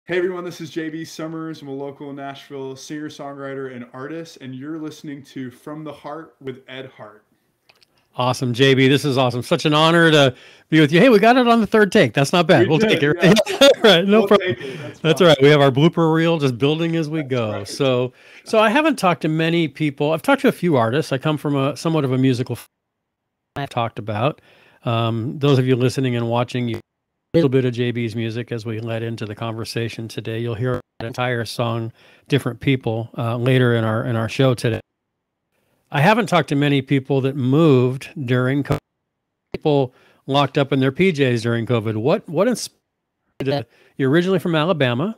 Hey everyone, this is JB Summers. I'm a local Nashville singer, songwriter, and artist, and you're listening to From the Heart with Ed Hart. Awesome, JB. This is awesome. Such an honor to be with you. Hey, we got it on the third take. That's not bad. We We'll take did, it. yeah. Right, no We'll problem. take it. That's That's all fine. right. We have our blooper reel just building as we That's go. right. So I haven't talked to many people. I've talked to a few artists. I come from a somewhat of a musical I've talked about. Those of you listening and watching, you a little bit of JB's music as we led into the conversation today. You'll hear an entire song, different people later in our show today. I haven't talked to many people that moved during COVID. People locked up in their PJs during COVID. What inspired you? You're originally from Alabama,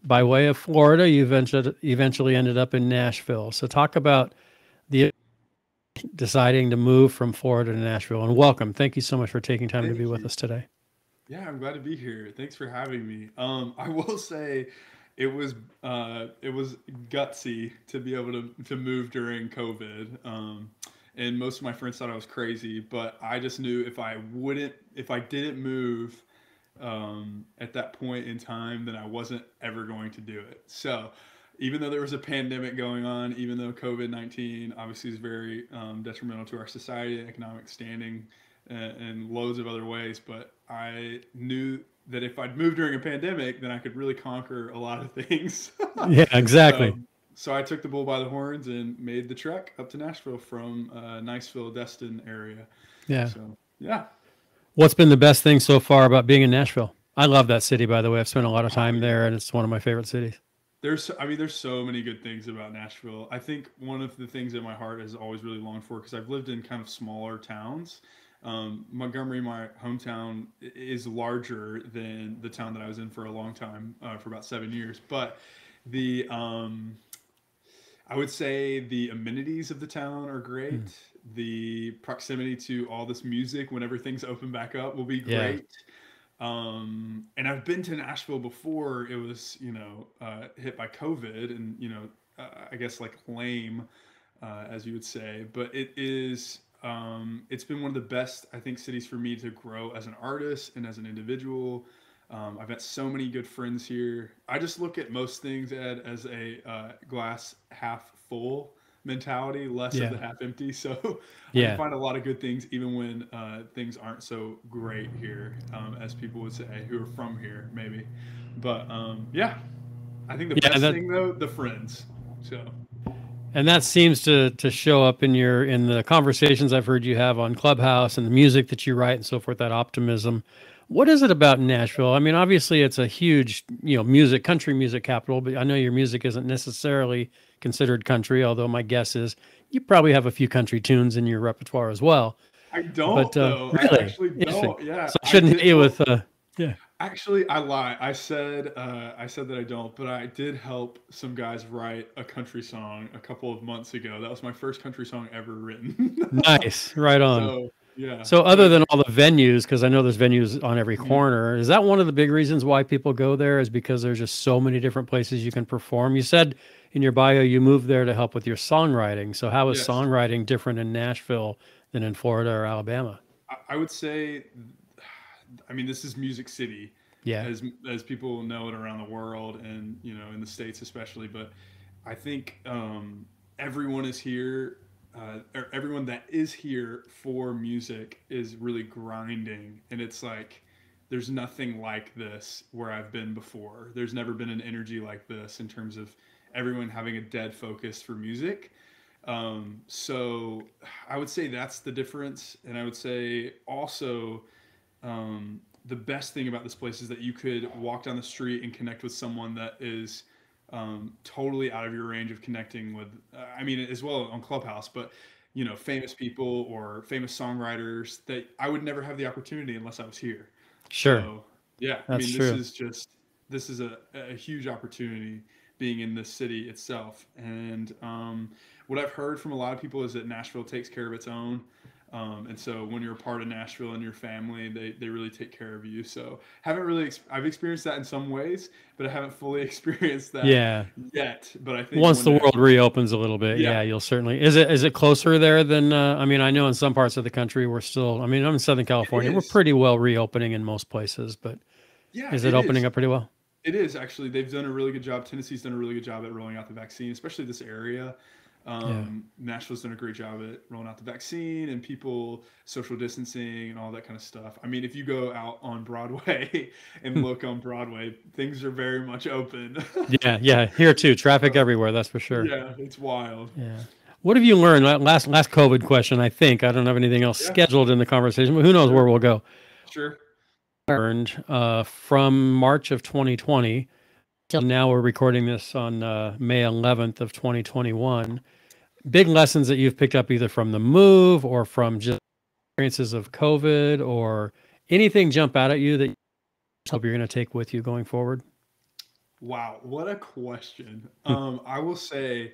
by way of Florida. You eventually ended up in Nashville. So talk about the deciding to move from Florida to Nashville. And welcome. Thank you so much for taking time to be Thank with you. us today. Yeah, I'm glad to be here. Thanks for having me. I will say it was gutsy to be able to move during COVID. And most of my friends thought I was crazy, but I just knew if I didn't move at that point in time, then I wasn't ever going to do it. So, even though there was a pandemic going on, even though COVID-19 obviously is very detrimental to our society and economic standing and loads of other ways, but I knew that if I'd moved during a pandemic, then I could really conquer a lot of things. Yeah, exactly. so, so I took the bull by the horns and made the trek up to Nashville from Niceville, Destin area. Yeah. So yeah. What's been the best thing so far about being in Nashville? I love that city, by the way. I've spent a lot of Oh time there, yeah. and it's one of my favorite cities. There's so many good things about Nashville. I think one of the things that my heart has always really longed for, because I've lived in kind of smaller towns. Montgomery, my hometown, is larger than the town that I was in for a long time, for about 7 years. But the I would say the amenities of the town are Hmm. great. The proximity to all this music whenever things open back up will be Yeah. great. And I've been to Nashville before. It was, hit by COVID and, I guess like lame, as you would say. But it's been one of the best, I think, cities for me to grow as an artist and as an individual. I've got so many good friends here. I just look at most things, Ed, as a glass half full mentality, less of Yeah. the half empty. So I can Yeah. find a lot of good things even when things aren't so great here, as people would say who are from here, maybe. But yeah, I think the Yeah. best thing though, the friends. So And that seems to show up in your in the conversations I've heard you have on Clubhouse and the music that you write and so forth, that optimism. What is it about Nashville? I mean, obviously it's a huge, music, country music capital, but I know your music isn't necessarily considered country, although my guess is you probably have a few country tunes in your repertoire as well. I But don't though. I really actually interesting. don't. Yeah, So I I shouldn't hit did. you Well, with yeah. actually, I lie. I said that I don't, but I did help some guys write a country song a couple of months ago. That was my first country song ever written. Nice. Right on. So yeah, So but other than all the venues, because I know there's venues on every mhm. corner, is that one of the big reasons why people go there? Is because there's just so many different places you can perform? You said in your bio you moved there to help with your songwriting. So how is Yes, songwriting different in Nashville than in Florida or Alabama? I would say. I mean, this is Music City, Yeah. as people know it around the world, and in the states especially. But I think everyone is here, or everyone that is here for music is really grinding, and it's like there's nothing like this where I've been before. There's never been an energy like this in terms of everyone having a dead focus for music. So I would say that's the difference, and I would say also the best thing about this place is that you could walk down the street and connect with someone that is totally out of your range of connecting with. I mean, as well on Clubhouse, but famous people or famous songwriters that I would never have the opportunity unless I was here. Sure. So yeah, I That's mean, true. this is a huge opportunity being in this city itself. And what I've heard from a lot of people is that Nashville takes care of its own. And so when you're a part of Nashville and your family, they really take care of you. So haven't really I've experienced that in some ways, but I haven't fully experienced that Yeah. yet. But I think Once when the world Nashville, reopens a little bit, yeah, yeah, you'll certainly. Is it closer there than? I mean, I know in some parts of the country we're still. I mean, I'm in Southern it California. We're is. pretty well reopening in most places, but Yeah, is it it opening is. up pretty well? It is actually. They've done a really good job. Tennessee's done a really good job at rolling out the vaccine, especially this area. Yeah. Nashville's done a great job at rolling out the vaccine and people social distancing and all that kind of stuff. I mean, if you go out on Broadway and Hmm. look on Broadway, things are very much open. Yeah, yeah. Here too, traffic everywhere. That's for sure. Yeah, it's wild. Yeah. What have you learned? Last COVID question. I think I don't have anything else Yeah, scheduled in the conversation, but who knows sure, where we'll go. sure. Learned from March of 2020 till now. We're recording this on May 11th of 2021. Big lessons that you've picked up either from the move or from just experiences of COVID or anything jump out at you that you hope you're going to take with you going forward? Wow, what a question. Hmm. I will say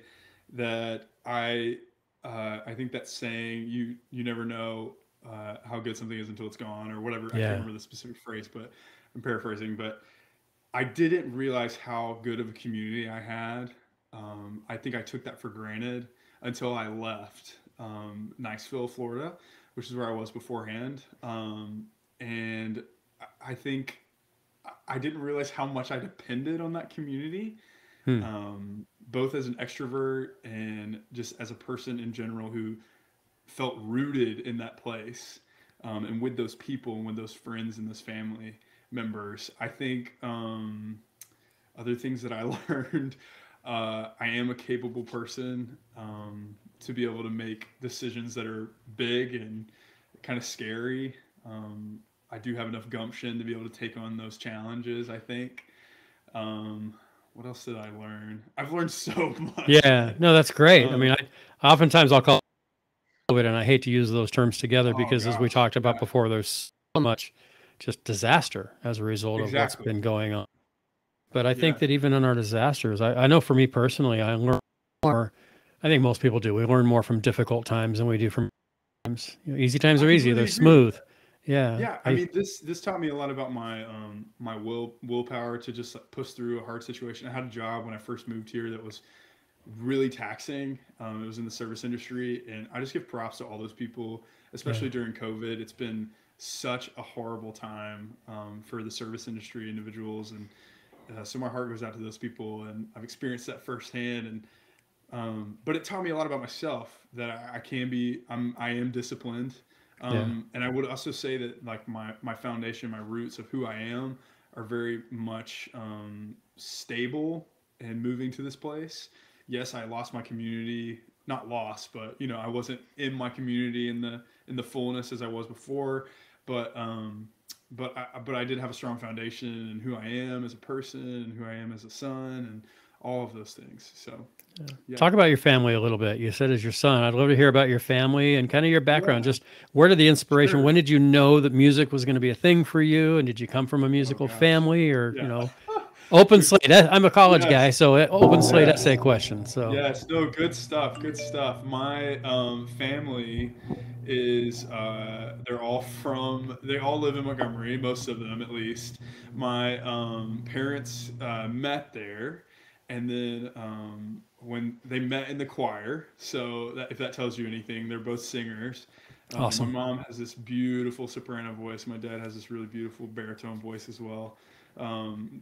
that I think that saying you never know how good something is until it's gone or whatever. I can't Yeah. remember the specific phrase, but I'm paraphrasing. But I didn't realize how good of a community I had. I think I took that for granted until I left Niceville, Florida, which is where I was beforehand. And I think I didn't realize how much I depended on that community, Hmm. both as an extrovert and just as a person in general who felt rooted in that place and with those people and with those friends and those family members. I think other things that I learned, I am a capable person to be able to make decisions that are big and kind of scary. I do have enough gumption to be able to take on those challenges, I think. What else did I learn? I've learned so much, Yeah. man. No, that's great. I Um, mean, oftentimes I'll call COVID, and I hate to use those terms together oh because, as we gosh, talked about yeah, before, there's so much just disaster as a result of what's exactly. been going on. But I think Yeah, that even in our disasters, I know for me personally, I learn more. I think most people do. We learn more from difficult times than we do from times. Easy times I are easy; completely they're agree with smooth. that. Yeah, Yeah, I mean this taught me a lot about my willpower to just like, push through a hard situation. I had a job when I first moved here that was really taxing. It was in the service industry, and I just give props to all those people, yeah, especially during COVID. It's been such a horrible time for the service industry individuals, and so my heart goes out to those people, and I've experienced that firsthand. And but it taught me a lot about myself that I can be. I am disciplined, yeah, and I would also say that like my foundation, my roots of who I am, are very much stable and moving to this place. Yes, I lost my community, not lost, but you know I wasn't in my community in the fullness as I was before. But but I did have a strong foundation in who I am as a person and who I am as a son and all of those things. So yeah. yeah. Talk about your family a little bit. You said as your son. I'd love to hear about your family and kind of your background. Yeah, Just where did the inspiration? sure. When did you know that music was going to be a thing for you? And did you come from a Oh musical gosh. family, or Yeah. open Good. slate? I'm a college guy, Yes. so open slate essay Yes. question. So Yes. No, good stuff. Good stuff. My family is they all live in Montgomery, most of them at least. My parents met there, and then when they met in the choir, so that, if that tells you anything, they're both singers. My awesome. mom has this beautiful soprano voice. My dad has this really beautiful baritone voice as well.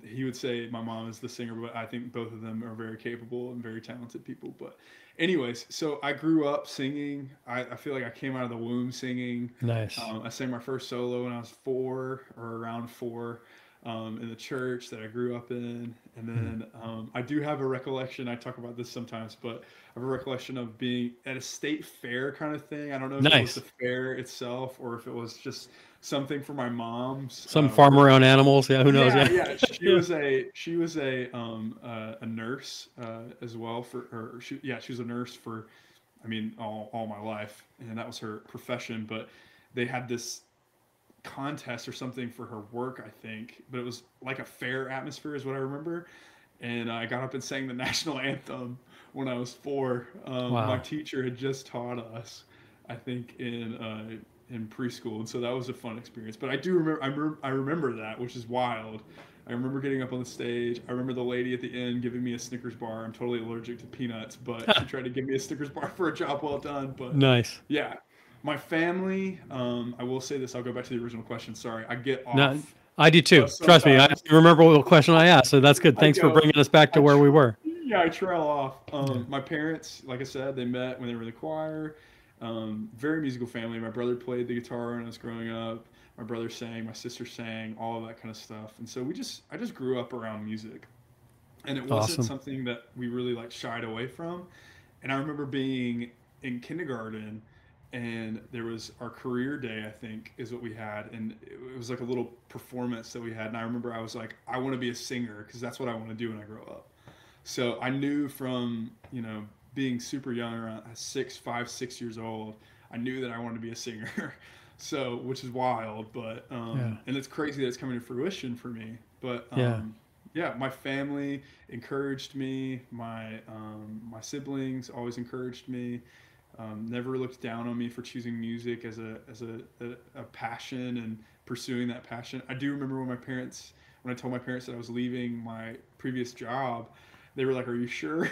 He would say my mom is the singer, but I think both of them are very capable and very talented people. But, anyways, so I grew up singing. I feel like I came out of the womb singing. Nice. I sang my first solo when I was 4 or around 4 in the church that I grew up in. And Hmm. then I do have a recollection. I talk about this sometimes, but I have a recollection of being at a state fair kind of thing. I don't know if it was the Nice. fair itself or if it was just something for my mom's Some farm work. around animals. Yeah, who knows? Yeah, Yeah. yeah. Yeah. She was a nurse as well for her. She was a nurse for I mean all my life, and that was her profession. But they had this contest or something for her work, I think. But it was like a fair atmosphere, is what I remember. And I got up and sang the national anthem when I was 4. My Wow. teacher had just taught us, I think, in preschool, and so that was a fun experience. But I do remember, I remember that, which is wild. I remember getting up on the stage. I remember the lady at the end giving me a Snickers bar. I'm totally allergic to peanuts, but she tried to give me a Snickers bar for a job well done. But Nice. yeah, my family. I will say this. I'll go back to the original question. Sorry, I get No, off. I do too. Trust me. I remember what question I asked, so that's good. Thanks for bringing us back to where we were. Yeah, I trail off. My parents, like I said, they met when they were in the choir. Very musical family. My brother played the guitar when I was growing up. My brother sang, my sister sang, all of that kind of stuff. And so I just grew up around music, and it wasn't Awesome. something that we really like shied away from. And I remember being in kindergarten, and there was our career day, I think is what we had, and it was like a little performance that we had. And I remember I was like, I want to be a singer because that's what I want to do when I grow up. So I knew from, being super young, around 6 5 6 years old, I knew that I wanted to be a singer. So, which is wild, but Yeah. and it's crazy that it's coming to fruition for me. But Yeah. yeah, my family encouraged me. My siblings always encouraged me. Never looked down on me for choosing music as a passion and pursuing that passion. I do remember when I told my parents that I was leaving my previous job, they were like, "Are you sure?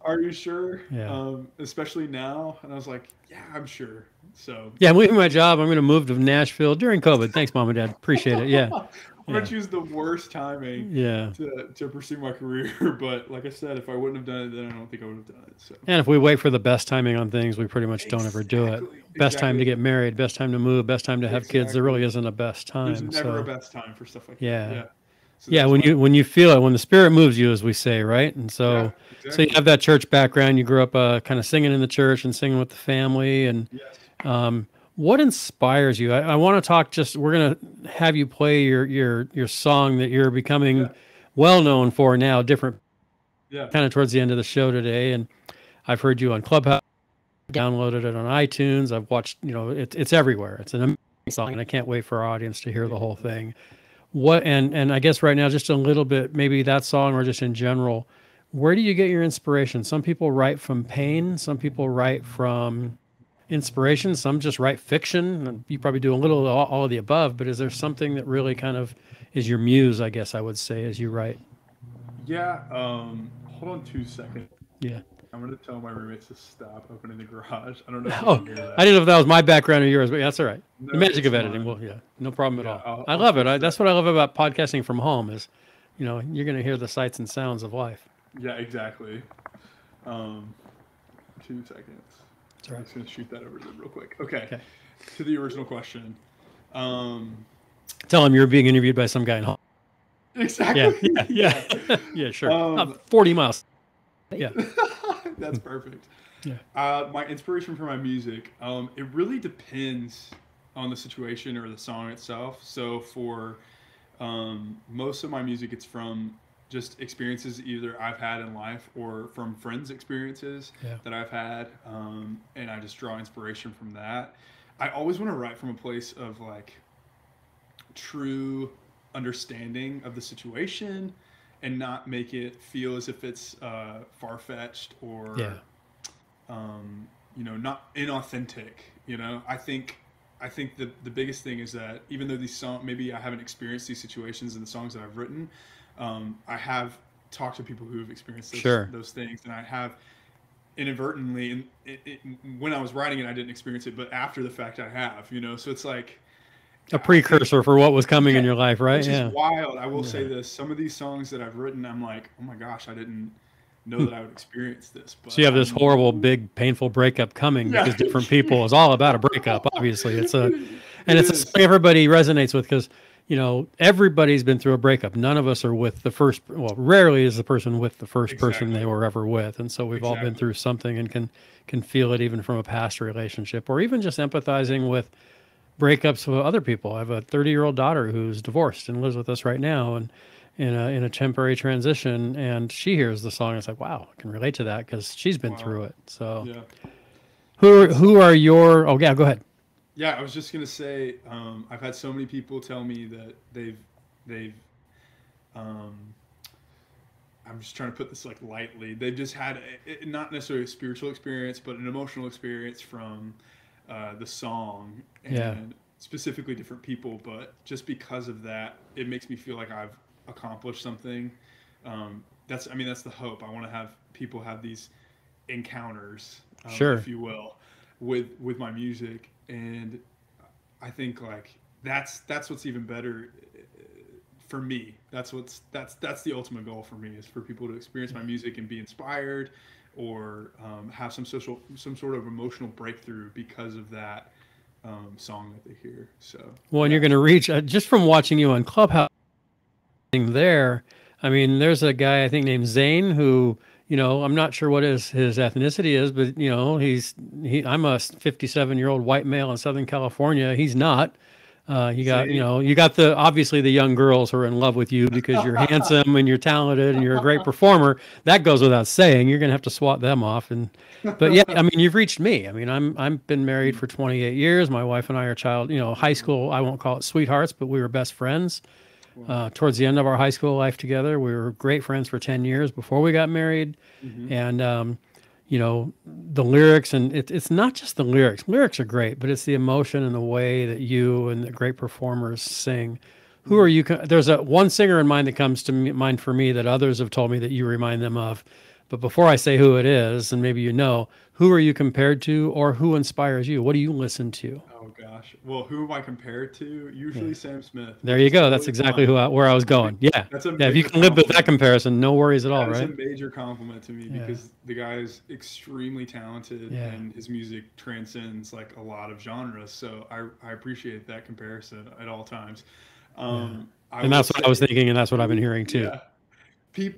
Are you sure?" Yeah. Especially now, and I was like, "Yeah, I'm sure." So Yeah, I'm leaving my job. I'm going to move to Nashville during COVID. Thanks, Mom and Dad. Appreciate it. Yeah. I'm gonna Yeah. choose the worst timing Yeah. to pursue my career. But like I said, if I wouldn't have done it, then I don't think I would have done it. So And if we wait for the best timing on things, we pretty much don't ever do it. exactly, Best time to exactly, get married, best time to move, best time to have kids. There really exactly. isn't a best There's time. never a So, best time for stuff like that. yeah. Yeah. So Yeah, that's why. when you feel it, when the spirit moves you, as we say, right? And Yeah. so you Exactly. have that church background. You grew up kind of singing in the church and singing with the family. And Yes. um, what inspires you? I want to talk. We're gonna have you play your song that you're becoming Yeah. well known for now. Different Yeah. kind of towards the end of the show today, and I've heard you on Clubhouse, downloaded it on iTunes. I've watched. It's everywhere. It's an amazing song, and I can't wait for our audience to hear the Thank you, whole brother. thing. What and I guess right now, just a little bit, maybe that song or just in general, where do you get your inspiration? Some people write from pain, some people write from inspiration, some just write fiction. And you probably do a little of all of the above, but is there something that really kind of is your muse, I guess I would say, as you write? Yeah. Hold on 2 seconds. Yeah. I'm gonna tell my roommates to stop opening the garage. I don't know if you Oh, can hear I that. didn't know if that was my background or yours, but that's all right. The No, magic it's of editing. fine. Well, yeah, no problem at Yeah, all. I'll, I I'll love it. fix that. That's what I love about podcasting from home is, you're going to hear the sights and sounds of life. Yeah, exactly. Um, 2 seconds. That's all I'm right. just gonna shoot that over to them real quick. Okay. Okay. To the original question. Um, Tell them you're being interviewed by some guy in home. Yeah, exactly. yeah, Yeah. yeah, yeah, sure. Um, 40 miles. Yeah, that's perfect. yeah, My inspiration for my music, it really depends on the situation or the song itself. So for most of my music, it's from just experiences either I've had in life or from friends' experiences yeah, that I've had, and I just draw inspiration from that. I always want to write from a place of like true understanding of the situation and not make it feel as if it's far fetched yeah, or not inauthentic. I think the biggest thing is that even though these songs, maybe I haven't experienced these situations in the songs that I've written, I have talked to people who have experienced sure. those things, and I have inadvertently, and when I was writing it, I didn't experience it, but after the fact, I have. So it's like A I think precursor for what was coming yeah, in your life, right? which is Yeah, wild. I will say yeah. this: some of these songs that I've written, I'm like, oh my gosh, I didn't know that I would experience this, So you but have I this horrible, knew. big, painful breakup coming Yeah, because different people is all about a breakup. Obviously, and it it's a is. song everybody resonates with because everybody's been through a breakup. None of us are with the first. Well, rarely is the person with the first person they Exactly. were ever with, and so we've all been Exactly. through something and can feel it even from a past relationship or even just empathizing with breakups with other people. I have a 30-year-old daughter who's divorced and lives with us right now, and in a temporary transition. And she hears the song, and it's like, wow, I can relate to that because she's been Wow. through it. So, Yeah. It's who are your? Oh yeah, go ahead. yeah. I was just gonna say, I've had so many people tell me that they've um, I'm just trying to put this like lightly. They've just had not necessarily a spiritual experience, but an emotional experience from the song, Yeah, and specifically different people. But just because of that, it makes me feel like I've accomplished something. I mean, that's the hope. I want to have people have these encounters, if sure. you will, with my music, and I think like that's what's even better for me. That's the ultimate goal for me, is for people to experience my music and be inspired, or have some sort of emotional breakthrough because of that song that they hear. So Well, and you're yeah. going to reach just from watching you on Clubhouse there. I mean, there's a guy I think named Zane who, I'm not sure what his ethnicity is, but I'm a 57-year-old white male in Southern California. He's not. Zane. You got the obviously the young girls who are in love with you because you're handsome and you're talented and you're a great performer. That goes without saying. You're going to have to swat them off. But yeah, I mean, you've reached me. I mean, I've been married for 28 years. My wife and I are high school. I won't call it sweethearts, but we were best friends. Wow. Towards the end of our high school life together, we were great friends for 10 years before we got married. Hmm. And, the lyrics, and it's not just the lyrics. Lyrics are great, but it's the emotion and the way that you and the great performers sing. Who are you? There's one singer in mind that comes to mind for me that others have told me that you remind them of. But before I say who it is, and maybe who are you compared to, or who inspires you? What do you listen to? Oh gosh. Well, who am I compared to? Yeah. Usually Sam Smith, There which you is go. That's totally exactly fine. where I was That's a, going. Yeah. that's a Yeah. If you major can live with that compliment. comparison, no worries at all, That is a right? major compliment to me, Yeah. because the guy is extremely talented Yeah. and his music transcends like a lot of genres. So I appreciate that comparison at all times. Yeah. I And will that's what I was say, thinking, and that's what I've been hearing too. yeah,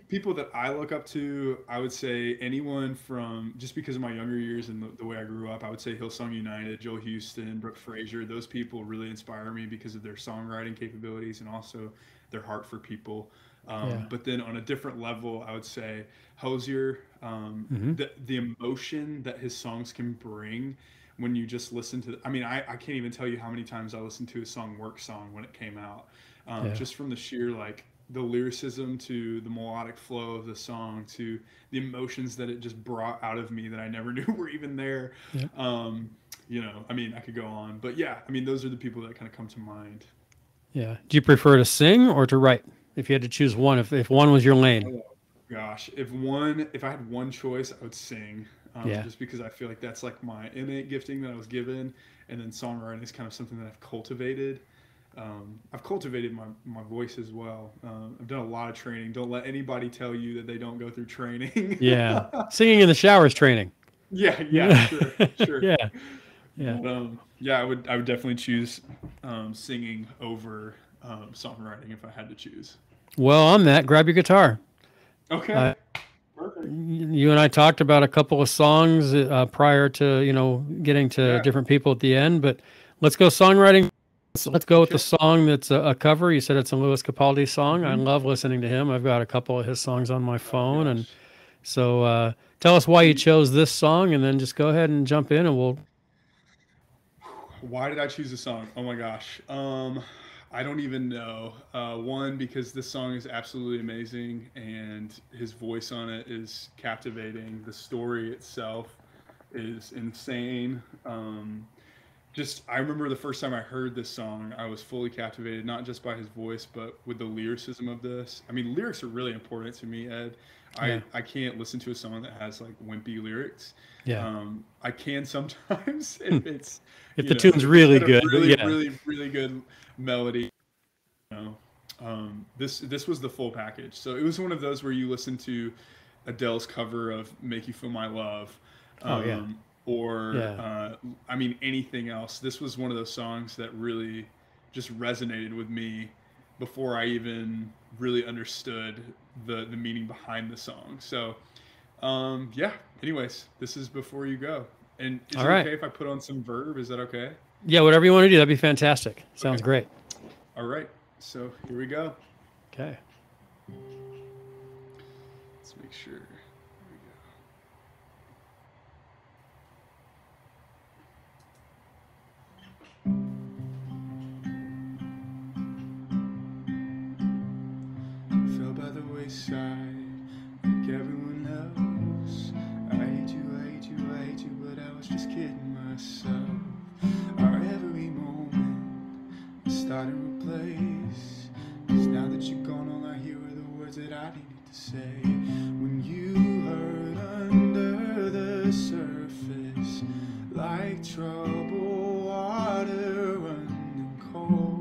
people that I look up to, I would say anyone from, just because of my younger years and the way I grew up, I would say Hillsong United, Joel Houston, Brooke Frazier. Those people really inspire me because of their songwriting capabilities and also their heart for people. Yeah. But then on a different level, I would say Hosier, Hmm. the emotion that his songs can bring when you just listen to, I mean, I can't even tell you how many times I listened to his song Work Song when it came out, Yeah. just from the sheer like the lyricism to the melodic flow of the song to the emotions that it just brought out of me that I never knew were even there. Yeah. I mean, I could go on, but yeah, I mean, those are the people that kind of come to mind. Yeah. Do you prefer to sing or to write? If you had to choose one, if one was your lane. Oh gosh, if I had one choice, I would sing, Yeah. just because I feel like that's like my innate gifting that I was given, and then songwriting is kind of something that I've cultivated. I've cultivated my voice as well. I've done a lot of training. Don't let anybody tell you that they don't go through training. Yeah. Singing in the shower is training. Yeah, yeah, Yeah. sure, sure. Yeah. Yeah. But yeah, I would definitely choose singing over songwriting if I had to choose. Well, on that, grab your guitar. Okay, perfect. You and I talked about a couple of songs prior to getting to Yeah, different people at the end, but let's go songwriting. Let's go with the sure. song that's a cover. You said it's a Louis Capaldi song. I Hmm. love listening to him. I've got a couple of his songs on my Oh phone, and gosh. so tell us why you chose this song, and then just go ahead and jump in, and we'll. Why did I choose the song? Oh my gosh. I don't even know. One, because this song is absolutely amazing and his voice on it is captivating. The story itself is insane. Just, I remember the first time I heard this song, I was fully captivated, not just by his voice, but with the lyricism of this. I mean, lyrics are really important to me, Ed. Yeah. I can't listen to a song that has like wimpy lyrics. Yeah. I can sometimes if it's, If the tune's if it's really got a good, but really, yeah. really, really good melody. You know, this was the full package. So it was one of those where you listen to Adele's cover of "Make You Feel My Love," Oh yeah. um, or Yeah. I mean anything else. This was one of those songs that really just resonated with me before I even really understood the meaning behind the song. So yeah. Anyways, this is Before You Go. And is All it right. okay if I put on some Verb? Is that okay? Yeah. Whatever you want to do, that'd be fantastic. Sounds Okay. great. All right. So here we go. Okay. Let's make sure. Here we go. Fell by the wayside like everyone else. I hate you, I hate you, I hate you, but I was just kidding myself. Our every moment is starting to replace. 'Cause now that you're gone, all I hear are the words that I needed to say. When you hurt under the surface, like troubled water running cold.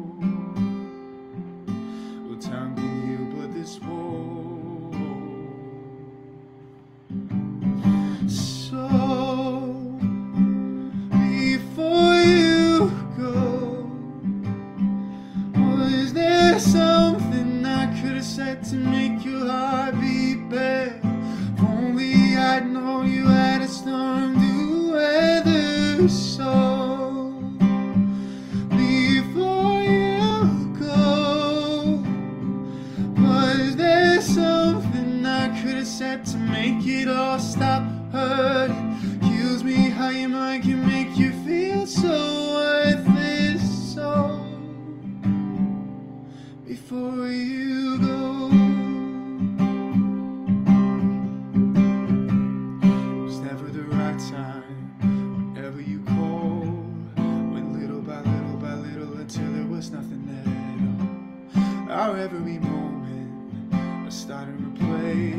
your heart beat better. If only I'd known you had a storm to weather. So before you go, was there something I could have said to make it all stop hurting? Kills me how your mind can make you feel so worthless. So before you go, it was never the right time. Whenever you called, went little by little by little until there was nothing there at all. Our every moment I started to play,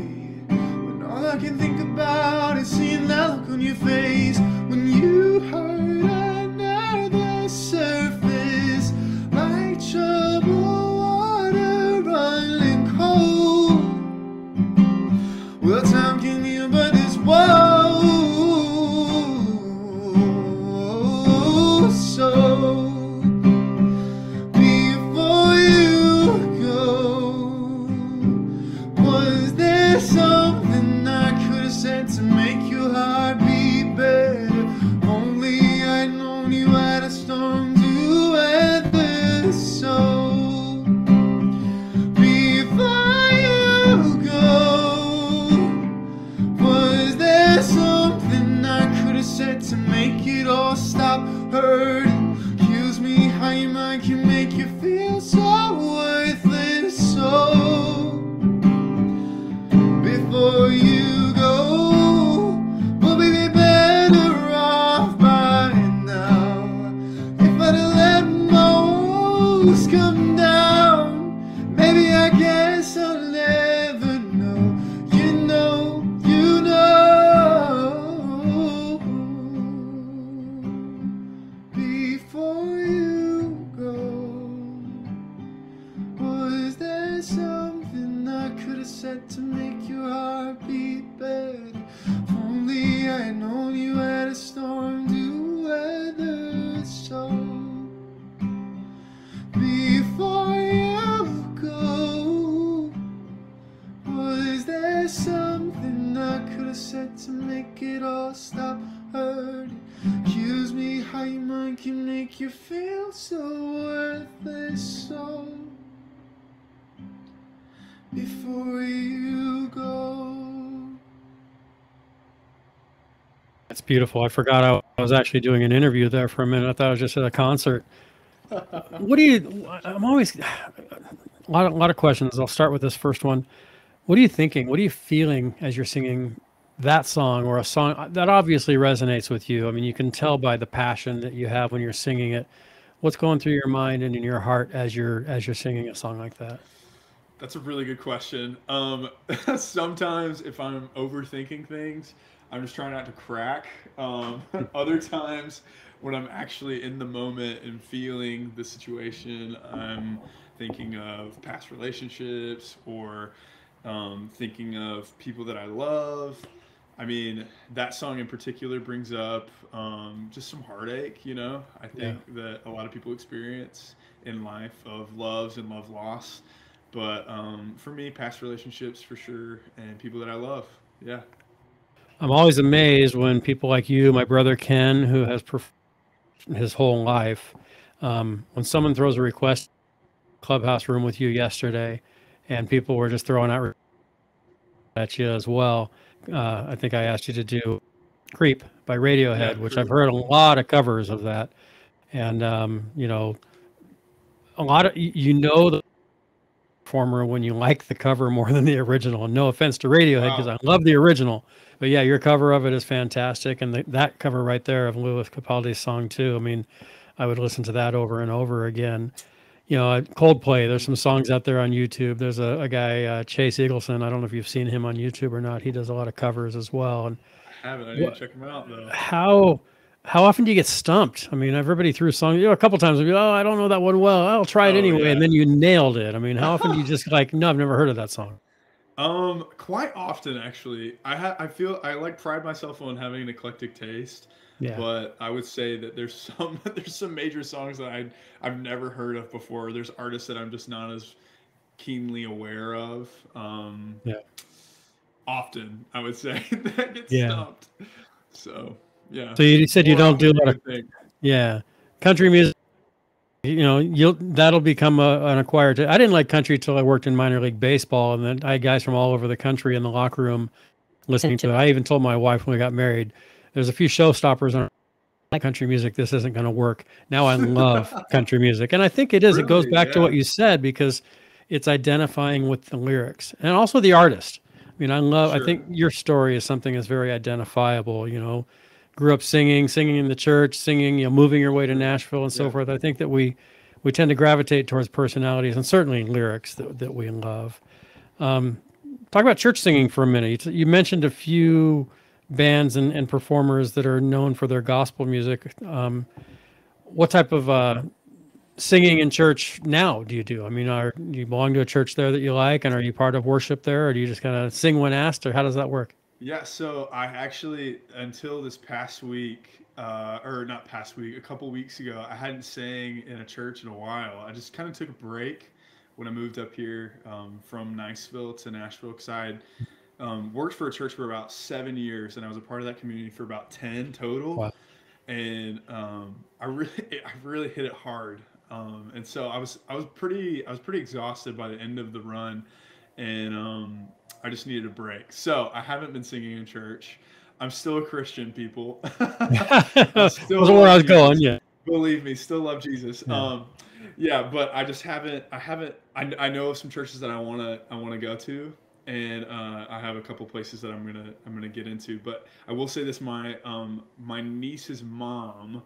when all I can think about is seeing that look on your face when you heard another surface, like troubled water running cold. Well, time can heal, but this woe. So before you go, was there something I could have said to make your heart beat better? Only I'd known you had a storm to weather. So before you go, was there something I could have said to make it all stop hurting? Kills me how your mind can make you feel so worthless. So before you go, we'll be better off by now. If I'd have let my walls come down, maybe I guess I'll never know. You know, you know. Before you go, was there something I could have said to make your heart beat better? If only I'd known you had a storm to weather. So before you go, was there something I could have said to make it all stop hurting? Kills me how your mind can make you feel so worthless. So before you go. That's beautiful. I forgot I was actually doing an interview there for a minute. I thought I was just at a concert. What do you? I'm always a lot of questions. I'll start with this first one. What are you thinking? What are you feeling as you're singing that song, or a song that obviously resonates with you? I mean, you can tell by the passion that you have when you're singing it. What's going through your mind and in your heart as you're singing a song like that? That's a really good question. Sometimes if I'm overthinking things, I'm just trying not to crack. Other times when I'm actually in the moment and feeling the situation, I'm thinking of past relationships or thinking of people that I love. I mean, that song in particular brings up just some heartache, you know, I Yeah. think that a lot of people experience in life of loves and love loss. But for me, past relationships for sure, and people that I love. Yeah. I'm always amazed when people like you, my brother Ken, who has performed his whole life, when someone throws a request clubhouse room with you yesterday, and people were just throwing out at you as well. I think I asked you to do "Creep" by Yeah. Radiohead, which I've heard a lot of covers of that, and a lot of the performer when you like the cover more than the original. And no offense to Radiohead, because Wow. I love the original, but yeah, your cover of it is fantastic, and that cover right there of Louis Capaldi's song too. I mean, I would listen to that over and over again. Coldplay. There's some songs out there on YouTube. There's a guy, Chase Eagleson. I don't know if you've seen him on YouTube or not. He does a lot of covers as well. And I haven't. I need what, to check them out though. how often do you get stumped? I mean, everybody threw songs. A couple times. Oh, I don't know that one well. I'll try it Oh anyway, yeah. and then you nailed it. I mean, how often do you just like, no, I've never heard of that song? Quite often actually. I feel I like pride myself on having an eclectic taste, Yeah. but I would say that there's some major songs that I've never heard of before. There's artists that I'm just not as keenly aware of. Yeah. Often, I would say that gets Yeah. stumped. So yeah, So you said you more don't do often a than lot you of, would think. yeah, country music. You know, that'll become an acquired. I didn't like country till I worked in minor league baseball, and then I had guys from all over the country in the locker room listening to it. I even told my wife when we got married, there's a few showstoppers on country music. This isn't going to work. Now I love country music, and I think it is. It goes Really, back to yeah, what you said because it's identifying with the lyrics and also the artist. I mean, I sure, think your story is something that's very identifiable. You know, grew up singing in the church, singing, you know, moving your way to yeah, Nashville and so yeah. forth. I think that we tend to gravitate towards personalities and certainly lyrics that we love. Talk about church singing for a minute. You mentioned a few bands and performers that are known for their gospel music. What type of singing in church now do you do? I mean, do you belong to a church there that you like, and are you part of worship there, or do you just kind of sing when asked, or how does that work? Yeah, so I actually, until this past week, or not past week, a couple weeks ago, I hadn't sang in a church in a while. I just kind of took a break when I moved up here from Niceville to Nashville because I had worked for a church for about 7 years, and I was a part of that community for about 10 total. Wow. And I really hit it hard. And so I was pretty exhausted by the end of the run, and I just needed a break. So I haven't been singing in church. I'm still a Christian, people. I That's still where I love was going. Jesus. Yeah. Believe me, still love Jesus. Yeah. Yeah, but I just haven't. I know of some churches that I wanna go to, and I have a couple places that I'm gonna get into. But I will say this: my niece's mom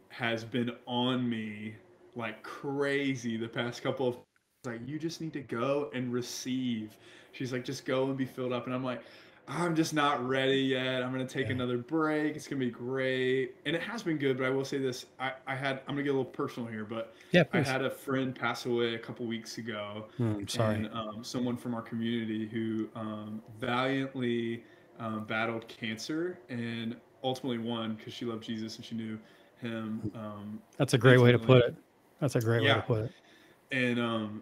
has been on me like crazy the past couple of like you just need to go and receive. She's like, just go and be filled up, and I'm like, I'm just not ready yet. I'm gonna take Yeah. another break. It's gonna be great, and it has been good. But I will say this: I'm gonna get a little personal here, but Yeah. I Please. had a friend pass away a couple weeks ago, Sorry. and someone from our community who valiantly battled cancer and ultimately won because she loved Jesus and she knew him That's a great way to put intimately. it. That's a great way to Yeah, put it. and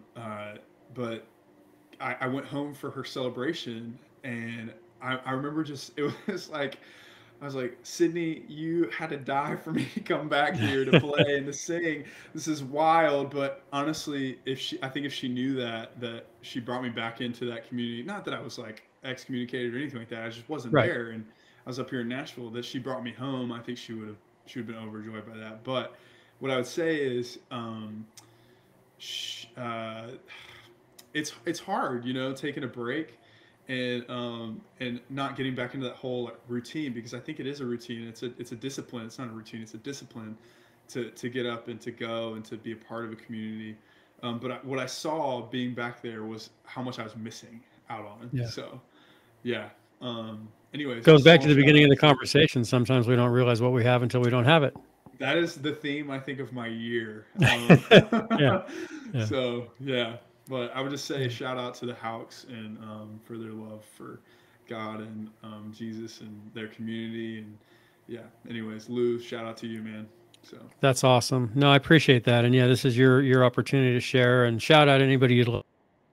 but I went home for her celebration, and I remember just it was like I was like, Sydney, you had to die for me to come back here to play and to sing. This is wild, but honestly, I think if she knew that she brought me back into that community, not that I was like excommunicated or anything like that, I just wasn't Right. there, and I was up here in Nashville. That she brought me home, I think she would have been overjoyed by that. But what I would say is, sh- uh, it's hard, taking a break and not getting back into that whole like, routine because I think it is a routine. It's a discipline. It's not a routine. It's a discipline to get up and to go and to be a part of a community. But what I saw being back there was how much I was missing out on. Yeah. So yeah. Anyways, Goes back to small the shout beginning of out the to conversation. Sometimes we don't realize what we have until we don't have it. that is the theme I think of my year. Yeah. Yeah. So yeah, but I would just say Yeah. shout out to the Houks and for their love for God and Jesus and their community and yeah. Anyways, Lou, shout out to you, man. So That's awesome. No, I appreciate that. And yeah, this is your opportunity to share and shout out anybody you'd love.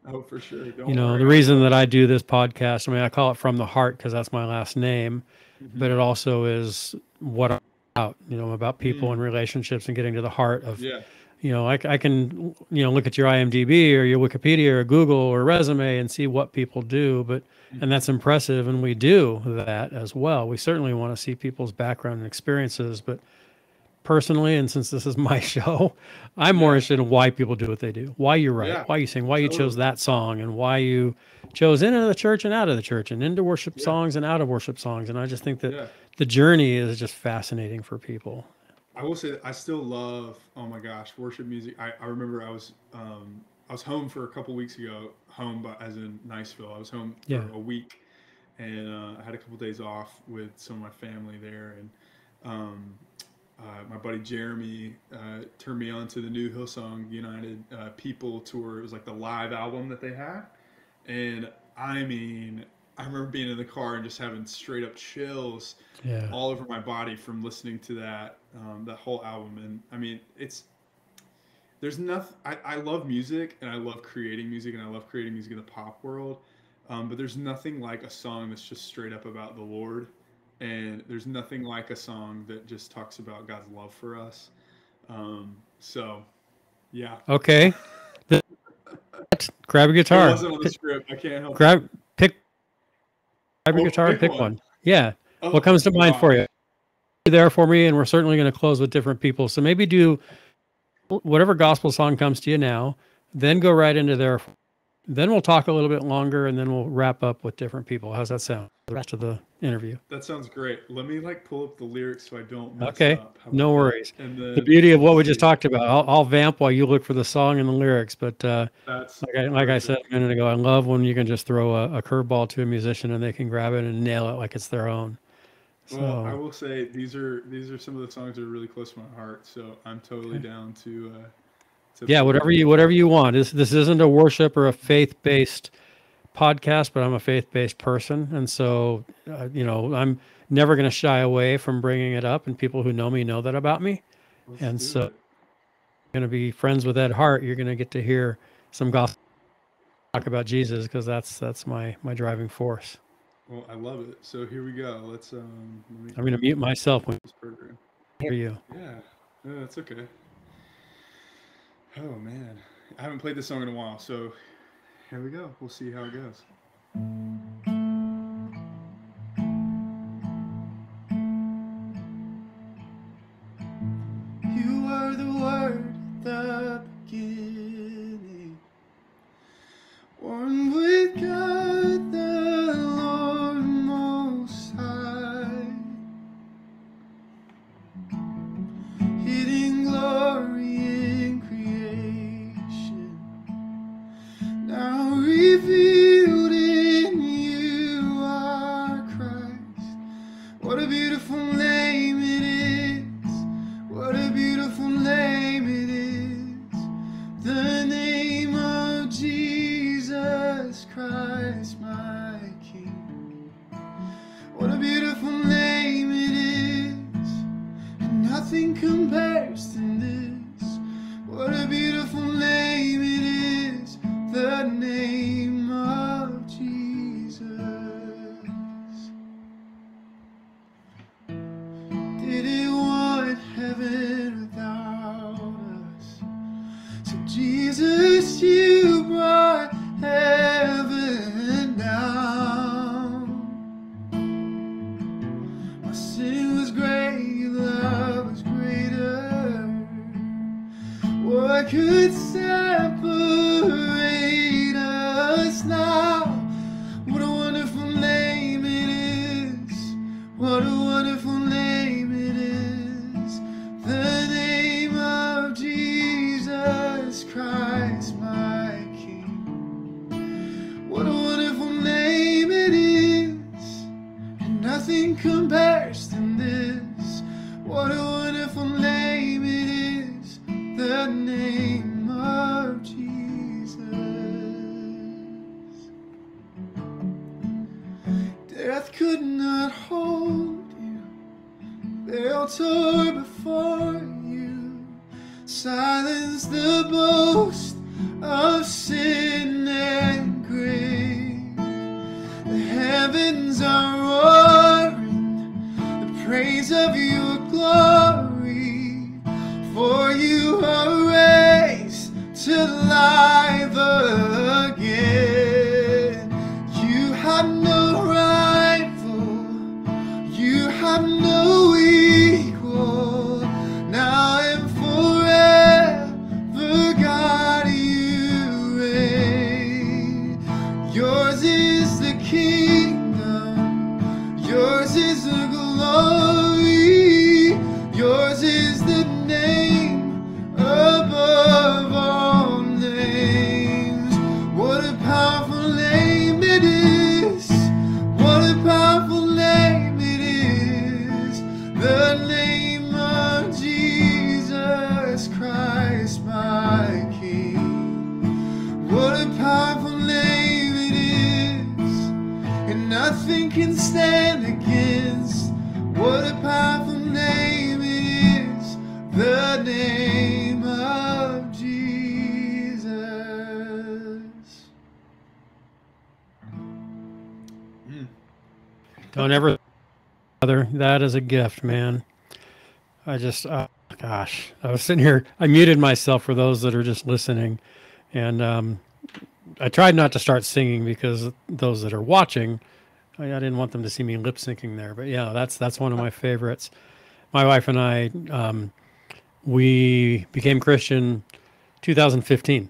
oh for sure. You Don't know, worry, the I reason will. that I do this podcast, I mean, I call it From the Heart because that's my last name, Hmm. but it also is what I'm about, I'm about people Mm, and relationships and getting to the heart of, yeah, I can, look at your IMDb or your Wikipedia or Google or resume and see what people do, and hmm, that's impressive. And we do that as well. We certainly want to see people's background and experiences, but personally, and since this is my show, I'm more yeah, interested in why people do what they do, why you write, yeah, why you sing, why you chose totally. that song, and why you chose into the church and out of the church, and into worship Yeah, songs and out of worship songs. And I just think that yeah. the journey is just fascinating for people. I will say that I still love. Oh my gosh, worship music. I remember I was home for a couple weeks ago. Home, but as in Niceville. I was home Yeah. for a week, and I had a couple days off with some of my family there, and um, my buddy Jeremy turned me on to the new Hillsong United People tour. It was like the live album that they had, and I mean, I remember being in the car and just having straight up chills Yeah. all over my body from listening to that whole album. And I mean, there's nothing. I love music and I love creating music and I love creating music in the pop world. But there's nothing like a song that's just straight up about the Lord, and there's nothing like a song that just talks about God's love for us. So, yeah. Okay. Grab a It guitar. wasn't on the script. I can't help it. Grab your Oh, guitar and pick one. Yeah. Oh, What comes to mind for gosh. you? You're there for me, and we're certainly going to close with different people. So maybe do whatever gospel song comes to you now, then go right into there. Then we'll talk a little bit longer, and then we'll wrap up with different people. How's that sound? The rest of the interview. That sounds great. Let me like pull up the lyrics so I don't mess Okay. up. How No about that? worries. And The then beauty of what we let's just see. talked about. I'll vamp while you look for the song and the lyrics. But That's like I said perfect. a minute ago, I love when you can just throw a curveball to a musician and they can grab it and nail it like it's their own. Well, I So will say these are some of the songs that are really close to my heart. So I'm totally okay. down to Yeah, pull them. whatever you want. This isn't a worship or a faith-based podcast, but I'm a faith-based person, and so I'm never going to shy away from bringing it up, and people who know me know that about me. Let's And do so, it. going to be friends with Ed Hart. You're going to get to hear some gospel talk about Jesus because that's my driving force. Well, I love it. So here we go. Let's let me I'm going to mute myself when this program. I hear you. Yeah, no, that's okay. Oh man, I haven't played this song in a while, so here we go. We'll see how it goes. You are the word at the beginning, one with God the Lord Most High, hidden glory in creation, now revealed in you are Christ. What a beautiful name it is. What a beautiful name it is. The name of Jesus Christ, my King. What a beautiful name it is. And nothing compares to this. What a beautiful name it is. The name of Jesus. Didn't want heaven without us. So Jesus, you brought heaven down. My sin was great, your love was greater. What could separate us now? What a wonderful name it is. What a wonderful name it is. The name of Jesus Christ, my King. What a wonderful name it is. And nothing compares to this. What a wonderful name it is. The name of Jesus. Death could not hold you. Veil tore before you. Silence the boast of sin and grave. The heavens are roaring the praise of your glory. For you are raised to life again. You have no rival, you have no equal. Now and forever, God, you reign. Yours is the kingdom, yours is the glory, yours is the name above all names. What a powerful name it is. What a powerful name it is. The name of Jesus Christ, my King. What a powerful name it is. And nothing can stand against. What a powerful name it is. The name of Jesus. Don't ever, other. That is a gift, man. I just, gosh, I was sitting here. I muted myself for those that are just listening, and I tried not to start singing because those that are watching, I didn't want them to see me lip syncing there. But yeah, that's one of my favorites. My wife and I, we became Christian 2015.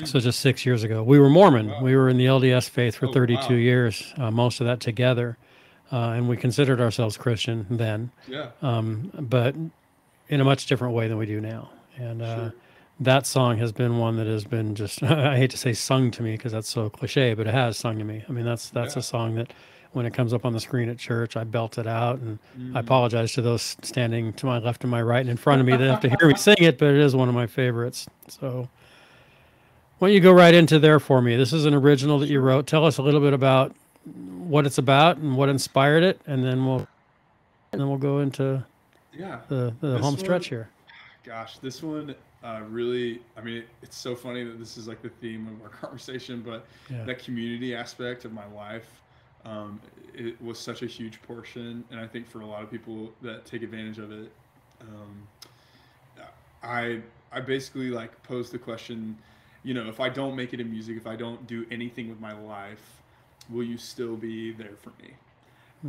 So just 6 years ago. We were Mormon. Wow. We were in the LDS faith for Oh, 32 wow. years, most of that together. And we considered ourselves Christian then, Yeah. but in a much different way than we do now. And Sure. that song has been one that has been just, I hate to say sung to me because that's so cliche, but it has sung to me. I mean, that's Yeah. a song that when it comes up on the screen at church, I belt it out. And I Mm. apologize to those standing to my left and my right and in front of me that have to hear me sing it, but it is one of my favorites. So why don't you go right into there for me? This is an original that you wrote. Tell us a little bit about what it's about and what inspired it, and then we'll go into Yeah. the This home stretch one, here. gosh, this one really, I mean, it's so funny that this is like the theme of our conversation, but Yeah. that community aspect of my life, it was such a huge portion. And I think for a lot of people that take advantage of it, um, I basically like posed the question, if I don't make it in music, if I don't do anything with my life, will you still be there for me?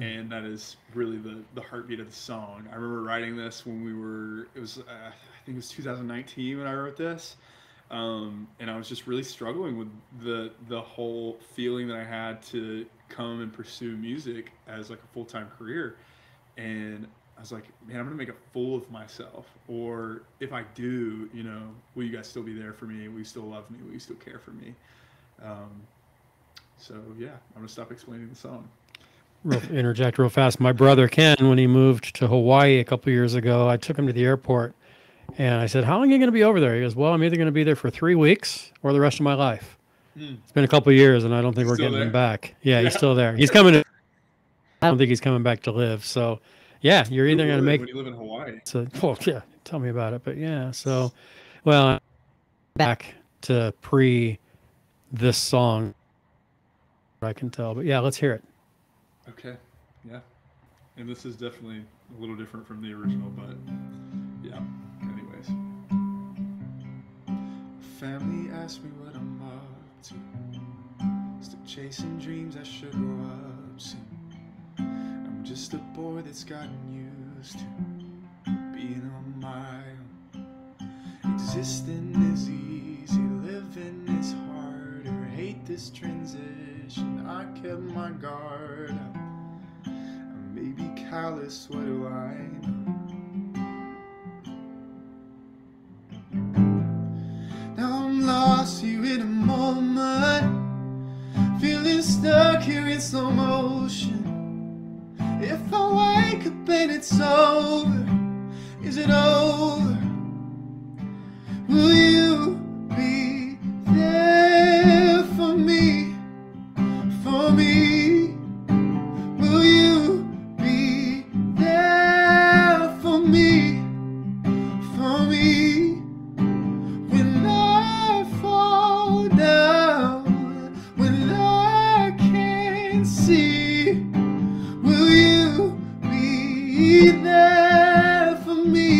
And that is really the heartbeat of the song. I remember writing this when it was I think it was 2019 when I wrote this, and I was just really struggling with the whole feeling that I had to come and pursue music as like a full-time career. And I was like, man, I'm gonna make a fool of myself. Or if I do, will you guys still be there for me? Will you still love me? Will you still care for me? Um, so yeah, I'm gonna stop explaining the song. Interject real fast. My brother Ken, when he moved to Hawaii a couple years ago, I took him to the airport and I said, "How long are you going to be over there?" He goes, "Well, I'm either going to be there for 3 weeks or the rest of my life." Hmm. It's been a couple of years, and I don't think He's we're still getting him there? back. Yeah, he's Yeah. still there. He's coming. I don't think he's coming back to live. So, yeah, you're Who either going to would make. when you live in Hawaii? So, well, yeah, tell me about it. But yeah, so, well, back to pre this song, I can tell. But yeah, let's hear it. Okay, yeah. And this is definitely a little different from the original, but yeah. Anyways, Family asked me what I'm up to. Still chasing dreams I should grow up soon. I'm just a boy that's gotten used to being on my own. Existing is easy, living is harder. Hate this transition, I kept my guard up. I may be callous, what do I know? Now I'm lost here in a moment, feeling stuck here in slow motion. If I wake up and it's over, is it over? Will you be there for me? For me? Will you be there for me? For me? When I fall down, when I can't see, will you be there for me?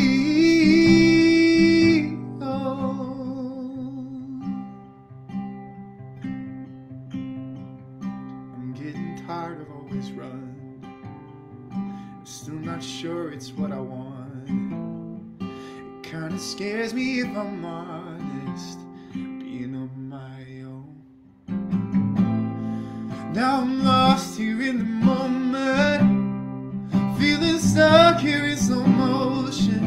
Oh, I'm getting tired of always running. Still not sure it's what I want. It kinda scares me if I'm honest, being on my own. Now I'm lost here in the moment, feeling stuck here in slow motion.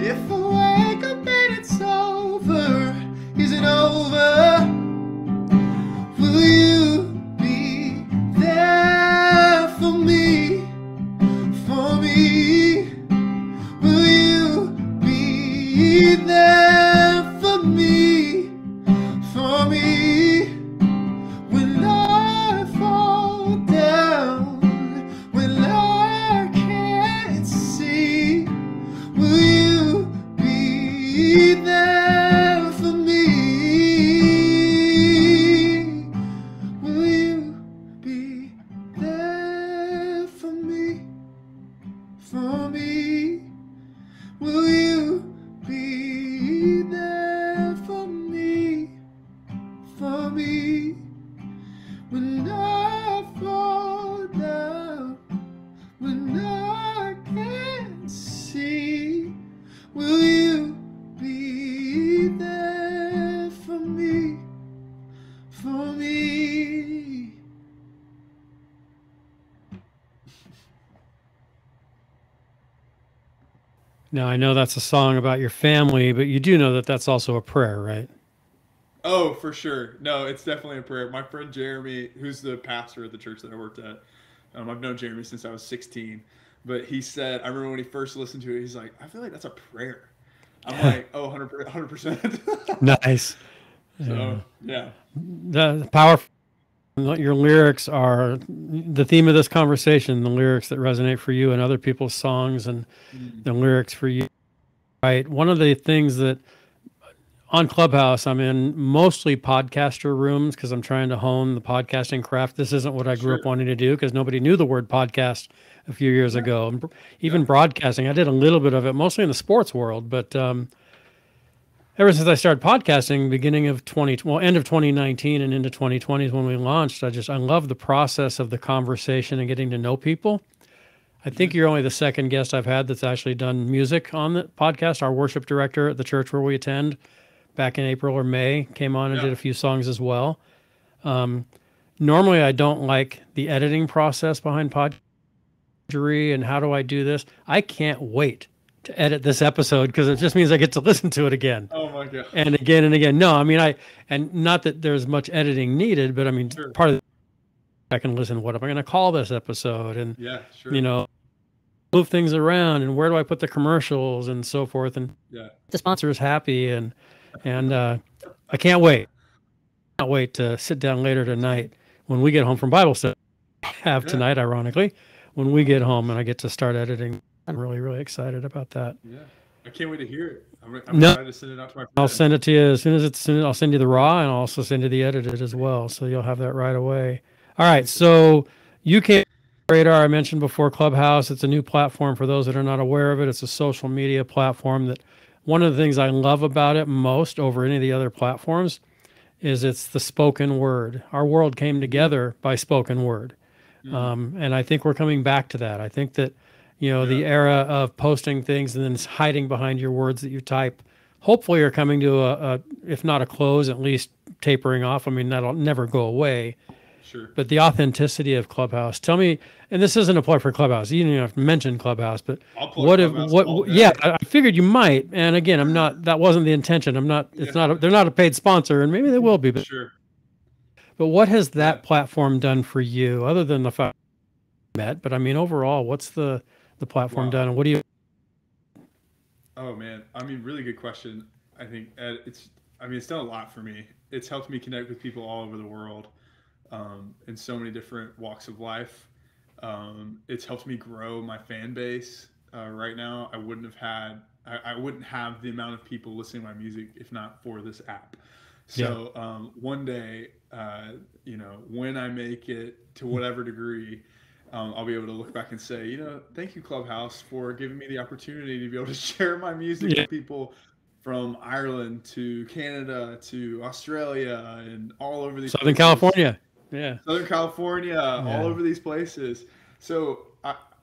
If I wake up and it's over, is it over? Will you be there for me? For me? Will you be there for me? For me? When I fall down, when I can't see, will you be Now, I know that's a song about your family, but you do know that that's also a prayer, right? Oh, for sure. No, it's definitely a prayer. My friend Jeremy, who's the pastor at the church that I worked at, I've known Jeremy since I was 16. But he said, I remember when he first listened to it, he's like, I feel like that's a prayer. I'm like, oh, 100%. Nice. So, yeah. The power, your lyrics are the theme of this conversation, the lyrics that resonate for you and other people's songs and the lyrics for you. Right. One of the things that on Clubhouse, I'm in mostly podcaster rooms because I'm trying to hone the podcasting craft. This isn't what I grew up wanting to do because nobody knew the word podcast a few years ago. And even broadcasting, I did a little bit of it, mostly in the sports world. But ever since I started podcasting, beginning of end of 2019 and into 2020 is when we launched. I love the process of the conversation and getting to know people. I think you're only the second guest I've had that's actually done music on the podcast. Our worship director at the church where we attend back in April or May came on and did a few songs as well. Normally I don't like the editing process behind podcast and how do I do this? I can't wait to edit this episode because it just means I get to listen to it again. Oh my God. And again and again. No, I mean, and not that there's much editing needed, but I mean, part of I can listen, what am I going to call this episode? And, you know, move things around and where do I put the commercials and so forth. And the sponsor is happy. And I can't wait. I can't wait to sit down later tonight when we get home from Bible study. Tonight, ironically, when we get home and I get to start editing. I'm really, really excited about that. Yeah. I can't wait to hear it. I'm excited to send it out to my friends. I'll send it to you as soon as I'll send you the raw and I'll also send you the edited as well. So you'll have that right away. All right. So you came Radar, I mentioned before, Clubhouse. It's a new platform for those that are not aware of it. It's a social media platform that one of the things I love about it most over any of the other platforms is it's the spoken word. Our world came together by spoken word. And I think we're coming back to that. I think that, you know, the era of posting things and then hiding behind your words that you type, hopefully are coming to a if not a close, at least tapering off. I mean, that'll never go away. Sure. But the authenticity of Clubhouse. Tell me, and this isn't a plug for Clubhouse. You didn't even have to mention Clubhouse, but I figured you might. And again, I'm not. That wasn't the intention. I'm not. It's not. They're not a paid sponsor, and maybe they will be. But, but what has that platform done for you, other than the fact you met? But I mean, overall, what's the platform done, and what do you? Oh man, I mean, really good question. I think it's done a lot for me. It's helped me connect with people all over the world. In so many different walks of life. It's helped me grow my fan base. Right now, I wouldn't have the amount of people listening to my music if not for this app. So one day, you know, when I make it to whatever degree, I'll be able to look back and say, you know, thank you, Clubhouse, for giving me the opportunity to be able to share my music with people from Ireland to Canada to Australia and all over these Southern California. Yeah. Southern California, all over these places. So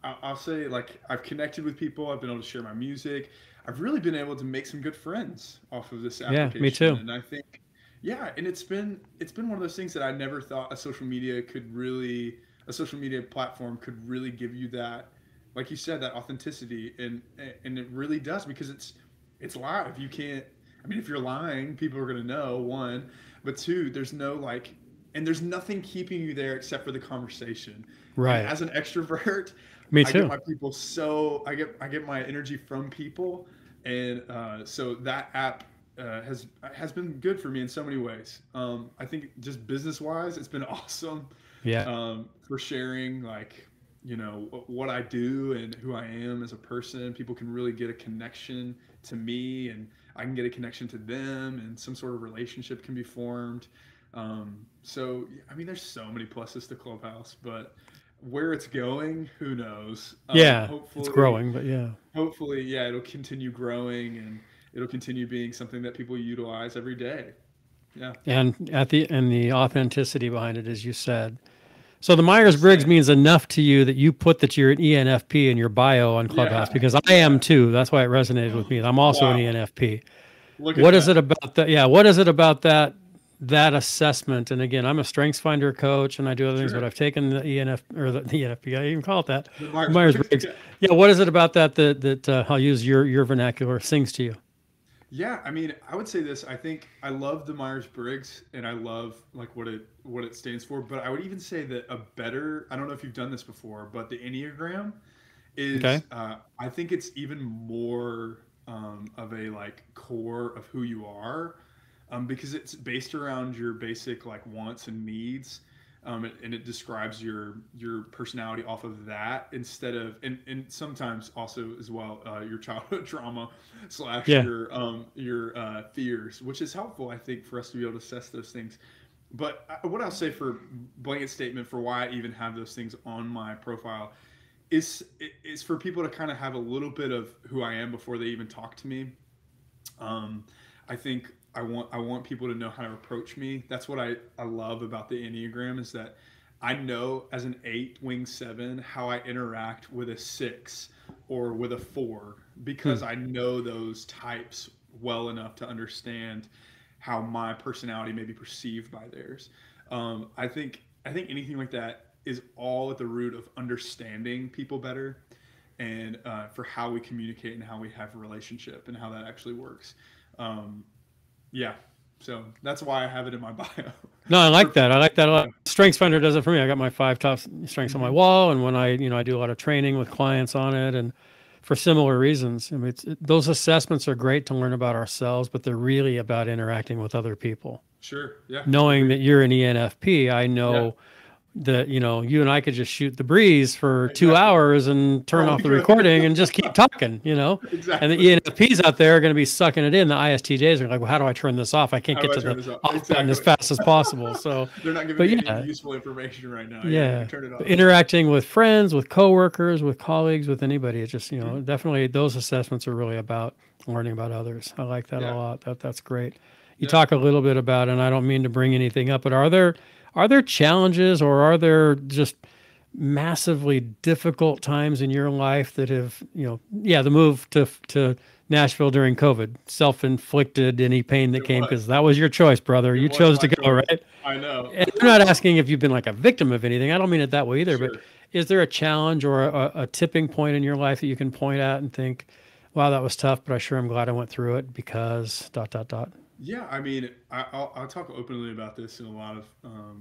I'll say, like, I've connected with people. I've been able to share my music. I've really been able to make some good friends off of this application. Yeah, me too. And I think, and it's been one of those things that I never thought a social media platform could really give you that, like you said, that authenticity. And it really does, because it's live. You can't, I mean, if you're lying, people are going to know, one, but two, there's no like, and there's nothing keeping you there except for the conversation. Right. And as an extrovert, me too. I get my people I get my energy from people, and so that app has been good for me in so many ways. I think just business wise, it's been awesome. Yeah. For sharing, like, you know, what I do and who I am as a person. People can really get a connection to me, and I can get a connection to them, and some sort of relationship can be formed. So, I mean, there's so many pluses to Clubhouse, but where it's going, who knows? It's growing, but hopefully, it'll continue growing, and it'll continue being something that people utilize every day. Yeah. And the authenticity behind it, as you said. So the Myers-Briggs means enough to you that you put that you're an ENFP in your bio on Clubhouse, because I am too. That's why it resonated with me. I'm also an ENFP. What is it about that? Yeah. What is it about that that assessment. And again, I'm a strengths finder coach and I do other things, but Sure. I've taken the ENF or the ENFP, I even call it that, The Myers Myers-Briggs. Briggs. Yeah. Yeah. What is it about that I'll use your vernacular sings to you? Yeah, I mean, I would say this. I think I love the Myers-Briggs and I love like what it stands for, but I would even say that a better, I don't know if you've done this before, but the Enneagram Okay. is I think it's even more of a like core of who you are, because it's based around your basic like wants and needs, and it describes your personality off of that instead of and sometimes also as well your childhood trauma slash Yeah. your fears, which is helpful I think for us to be able to assess those things. But what I'll say for blanket statement for why I even have those things on my profile is for people to kind of have a little bit of who I am before they even talk to me. Um, I think I want people to know how to approach me. That's what I love about the Enneagram is that I know as an 8 wing 7 how I interact with a 6 or with a 4 Hmm. because I know those types well enough to understand how my personality may be perceived by theirs. I think anything like that is all at the root of understanding people better and for how we communicate and how we have a relationship and how that actually works. Um, yeah, so that's why I have it in my bio. No, I For like that. I like that a yeah. lot. Strengths Finder does it for me. I got my 5 top strengths on my Hmm. wall, and when I do a lot of training with clients on it, and for similar reasons. I mean, those assessments are great to learn about ourselves, but they're really about interacting with other people. Sure. Yeah. Knowing Agreed. that you're an ENFP, I Yeah. know that you and I could just shoot the breeze for two Exactly. hours and turn Oh, off we the could. recording and just keep talking. And the Exactly. ENFPs out there are going to be sucking it in. The ISTJs are like, well, how do I turn this off? I can't How do get I to turn the this up? off button as Exactly. fast as possible. So, They're not giving but me any yeah, useful information right now. Yeah, you can yeah. turn it But off. interacting with friends, with coworkers, with colleagues, with anybody, it's just, Mhm. definitely those assessments are really about learning about others. I like that a Yeah. lot. That's great. You Yeah. talk a little bit about, and I don't mean to bring anything up, but are there challenges or are there just massively difficult times in your life that have, yeah, the move to Nashville during COVID, self-inflicted any pain that It came was. because that was your choice, brother. It You was chose my to go, choice. right? I know. And I'm not asking if you've been like a victim of anything. I don't mean it that way either, but Sure. is there a challenge or a tipping point in your life that you can point at and think, wow, that was tough, but I sure am glad I went through it because dot, dot, dot. Yeah, I mean, I'll talk openly about this in a lot of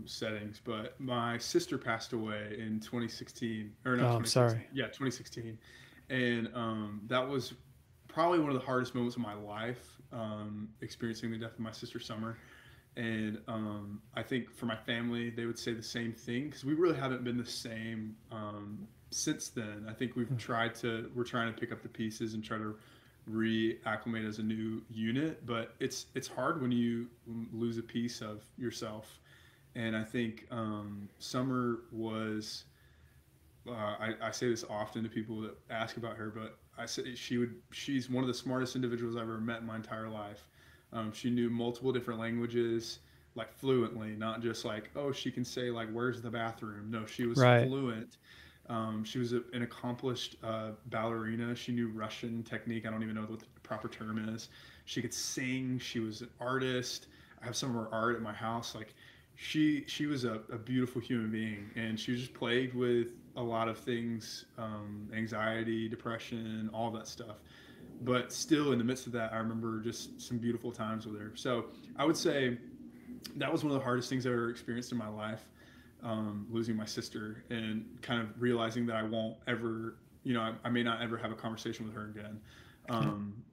settings, but my sister passed away in 2016, or not Oh, I'm 2016, sorry. yeah, 2016. And that was probably one of the hardest moments of my life, experiencing the death of my sister Summer. And I think for my family, they would say the same thing because we really haven't been the same since then. I think we're trying to pick up the pieces and try to reacclimate as a new unit, but it's hard when you lose a piece of yourself. And I think Summer was. I say this often to people that ask about her, but I say she's one of the smartest individuals I've ever met in my entire life. She knew multiple different languages like fluently, not just like, oh, she can say like, where's the bathroom? No, she was Right. fluent. She was an accomplished ballerina. She knew Russian technique. I don't even know what the proper term is. She could sing. She was an artist. I have some of her art at my house. Like she was a beautiful human being, and she was just plagued with a lot of things, anxiety, depression, all that stuff. But still, in the midst of that, I remember just some beautiful times with her. So I would say that was one of the hardest things I ever experienced in my life, losing my sister and kind of realizing that I won't ever, I may not ever have a conversation with her again. Okay.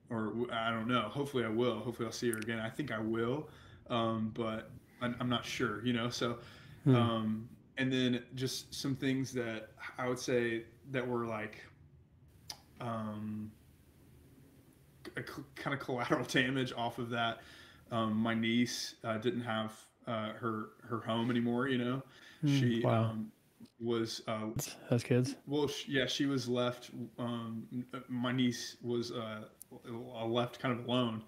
Or I don't know. Hopefully I will. Hopefully I'll see her again. I think I will, but I'm not sure, So, Hmm. um, and then just some things that I would say that were like, um, kind of collateral damage off of that. My niece didn't have her home anymore. Hmm. She Wow. was As kids. well, yeah, she was left. My niece was left kind of alone.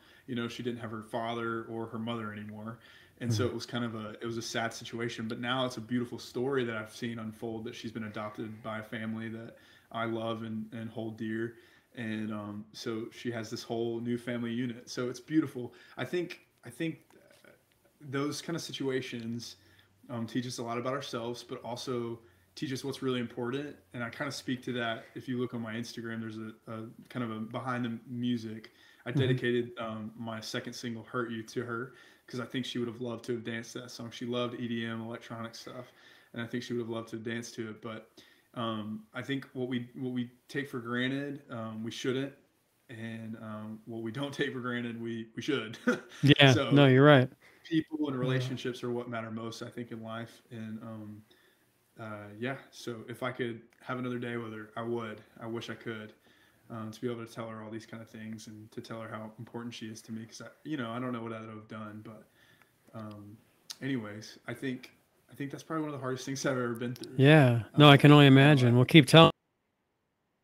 She didn't have her father or her mother anymore, and so Hmm. it was a sad situation. But now it's a beautiful story that I've seen unfold. That she's been adopted by a family that I love and hold dear, and so she has this whole new family unit. So it's beautiful. I think those kind of situations teach us a lot about ourselves, but also teach us what's really important. And I kind of speak to that. If you look on my Instagram, there's a kind of a behind the music. I Hmm. dedicated my second single, "Hurt You," to her because I think she would have loved to have danced to that song. She loved EDM, electronic stuff, and I think she would have loved to have danced to it. But I think what we take for granted, we shouldn't, and what we don't take for granted, we should. Yeah, no, So you're right. people and Yeah. relationships are what matter most, I think, in life. And yeah, so if I could have another day with her, I would. I wish I could. To be able to tell her all these kind of things and to tell her how important she is to me, because I don't know what I would have done, but um, anyways, I think that's probably one of the hardest things I've ever been through Yeah. No, I can only in my life. imagine. We'll keep telling.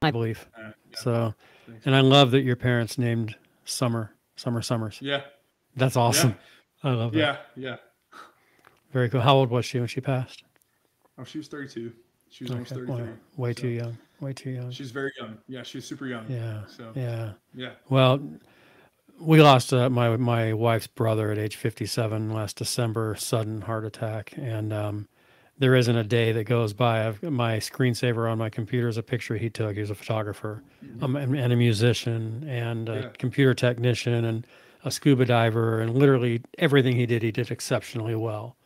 I believe Yeah, so. thanks, And I man. love that your parents named Summer Summers. Yeah, That's yeah, awesome. I love that. yeah, yeah. Very cool. How old was she when she passed? Oh, she was 32. She was almost Okay. Well, 33. way too So young. Way too young. she's very young. Yeah, she was super young. Yeah. So Yeah. yeah. Well, we lost my wife's brother at age 57 last December, sudden heart attack, and there isn't a day that goes by. My screensaver on my computer is a picture he took. He was a photographer, Hmm. and a musician, and a Yeah. computer technician, and a scuba diver, and literally everything he did exceptionally well.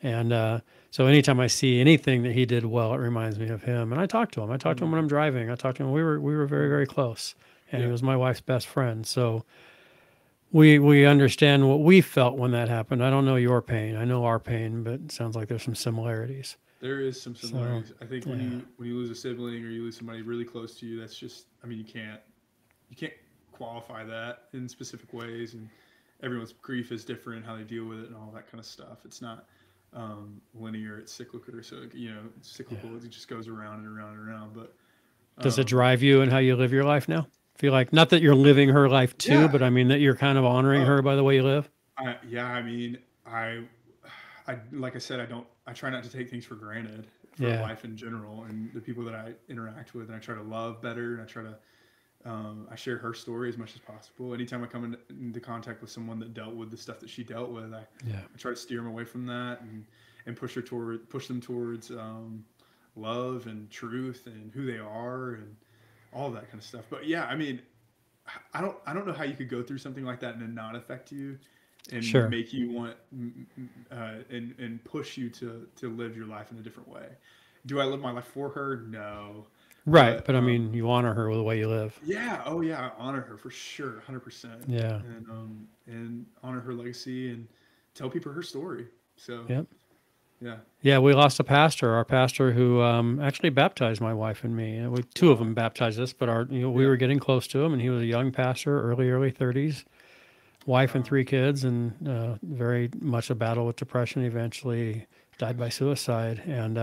And so anytime I see anything that he did well, it reminds me of him. And I talk to him. I talk to him Hmm. when I'm driving. I talk to him. We were very very close, and he Yeah. was my wife's best friend. So we understand what we felt when that happened. I don't know your pain. I know our pain, but it sounds like there's some similarities. There is some So similarities. I think when yeah, you lose a sibling or you lose somebody really close to you, that's just, I mean, you can't qualify that in specific ways, and everyone's grief is different, how they deal with it, and all that kind of stuff. It's not linear; it's cyclical. So it's yeah. cyclical. It just goes around and around and around. But Does it um, drive you in how you live your life now? Feel like not that you're living her life too, yeah, but I mean that you're kind of honoring uh, her by the way you live. yeah. I mean, I like I said, I don't. I try not to take things for granted for Yeah, life in general and the people that I interact with, and I try to love better, and I try to I share her story as much as possible. Anytime I come into contact with someone that dealt with the stuff that she dealt with, yeah. I try to steer them away from that and push them towards love and truth and who they are and all that kind of stuff. But yeah, I mean, I don't know how you could go through something like that and it not affect you and Sure. make you want and push you to live your life in a different way. Do I live my life for her? No, Right, but but I mean you honor her with the way you live. yeah, oh yeah, I honor her for sure, 100%, Yeah. and honor her legacy and tell people her story. So Yep. yeah, Yeah, we lost a pastor, our pastor who actually baptized my wife and me. We two of wow, them baptized us, but we yeah, were getting close to him, and he was a young pastor, early 30s, wife and wow, three kids, and very much a battle with depression. Eventually, died by gosh, suicide, and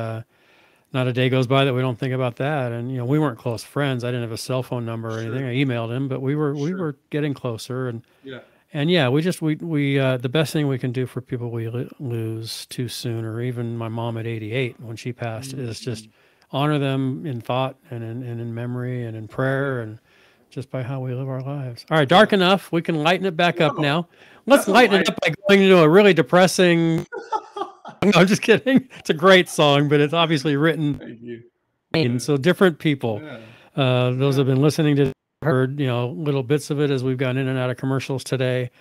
not a day goes by that we don't think about that. And we weren't close friends. I didn't have a cell phone number or anything. sure, I emailed him, but we were sure, getting closer, yeah, and yeah, we the best thing we can do for people we lose too soon, or even my mom at 88 when she passed, is just mm, honor them in thought and in memory and in yeah, prayer and just by how we live our lives. All right, yeah. dark enough. We can lighten it back up No, now. Let's no, lighten it up by going into a really depressing. No, I'm just kidding. It's a great song, but it's obviously written. thank you. And Yeah, so different people. yeah, Those yeah, have been listening to heard little bits of it as we've gone in and out of commercials today.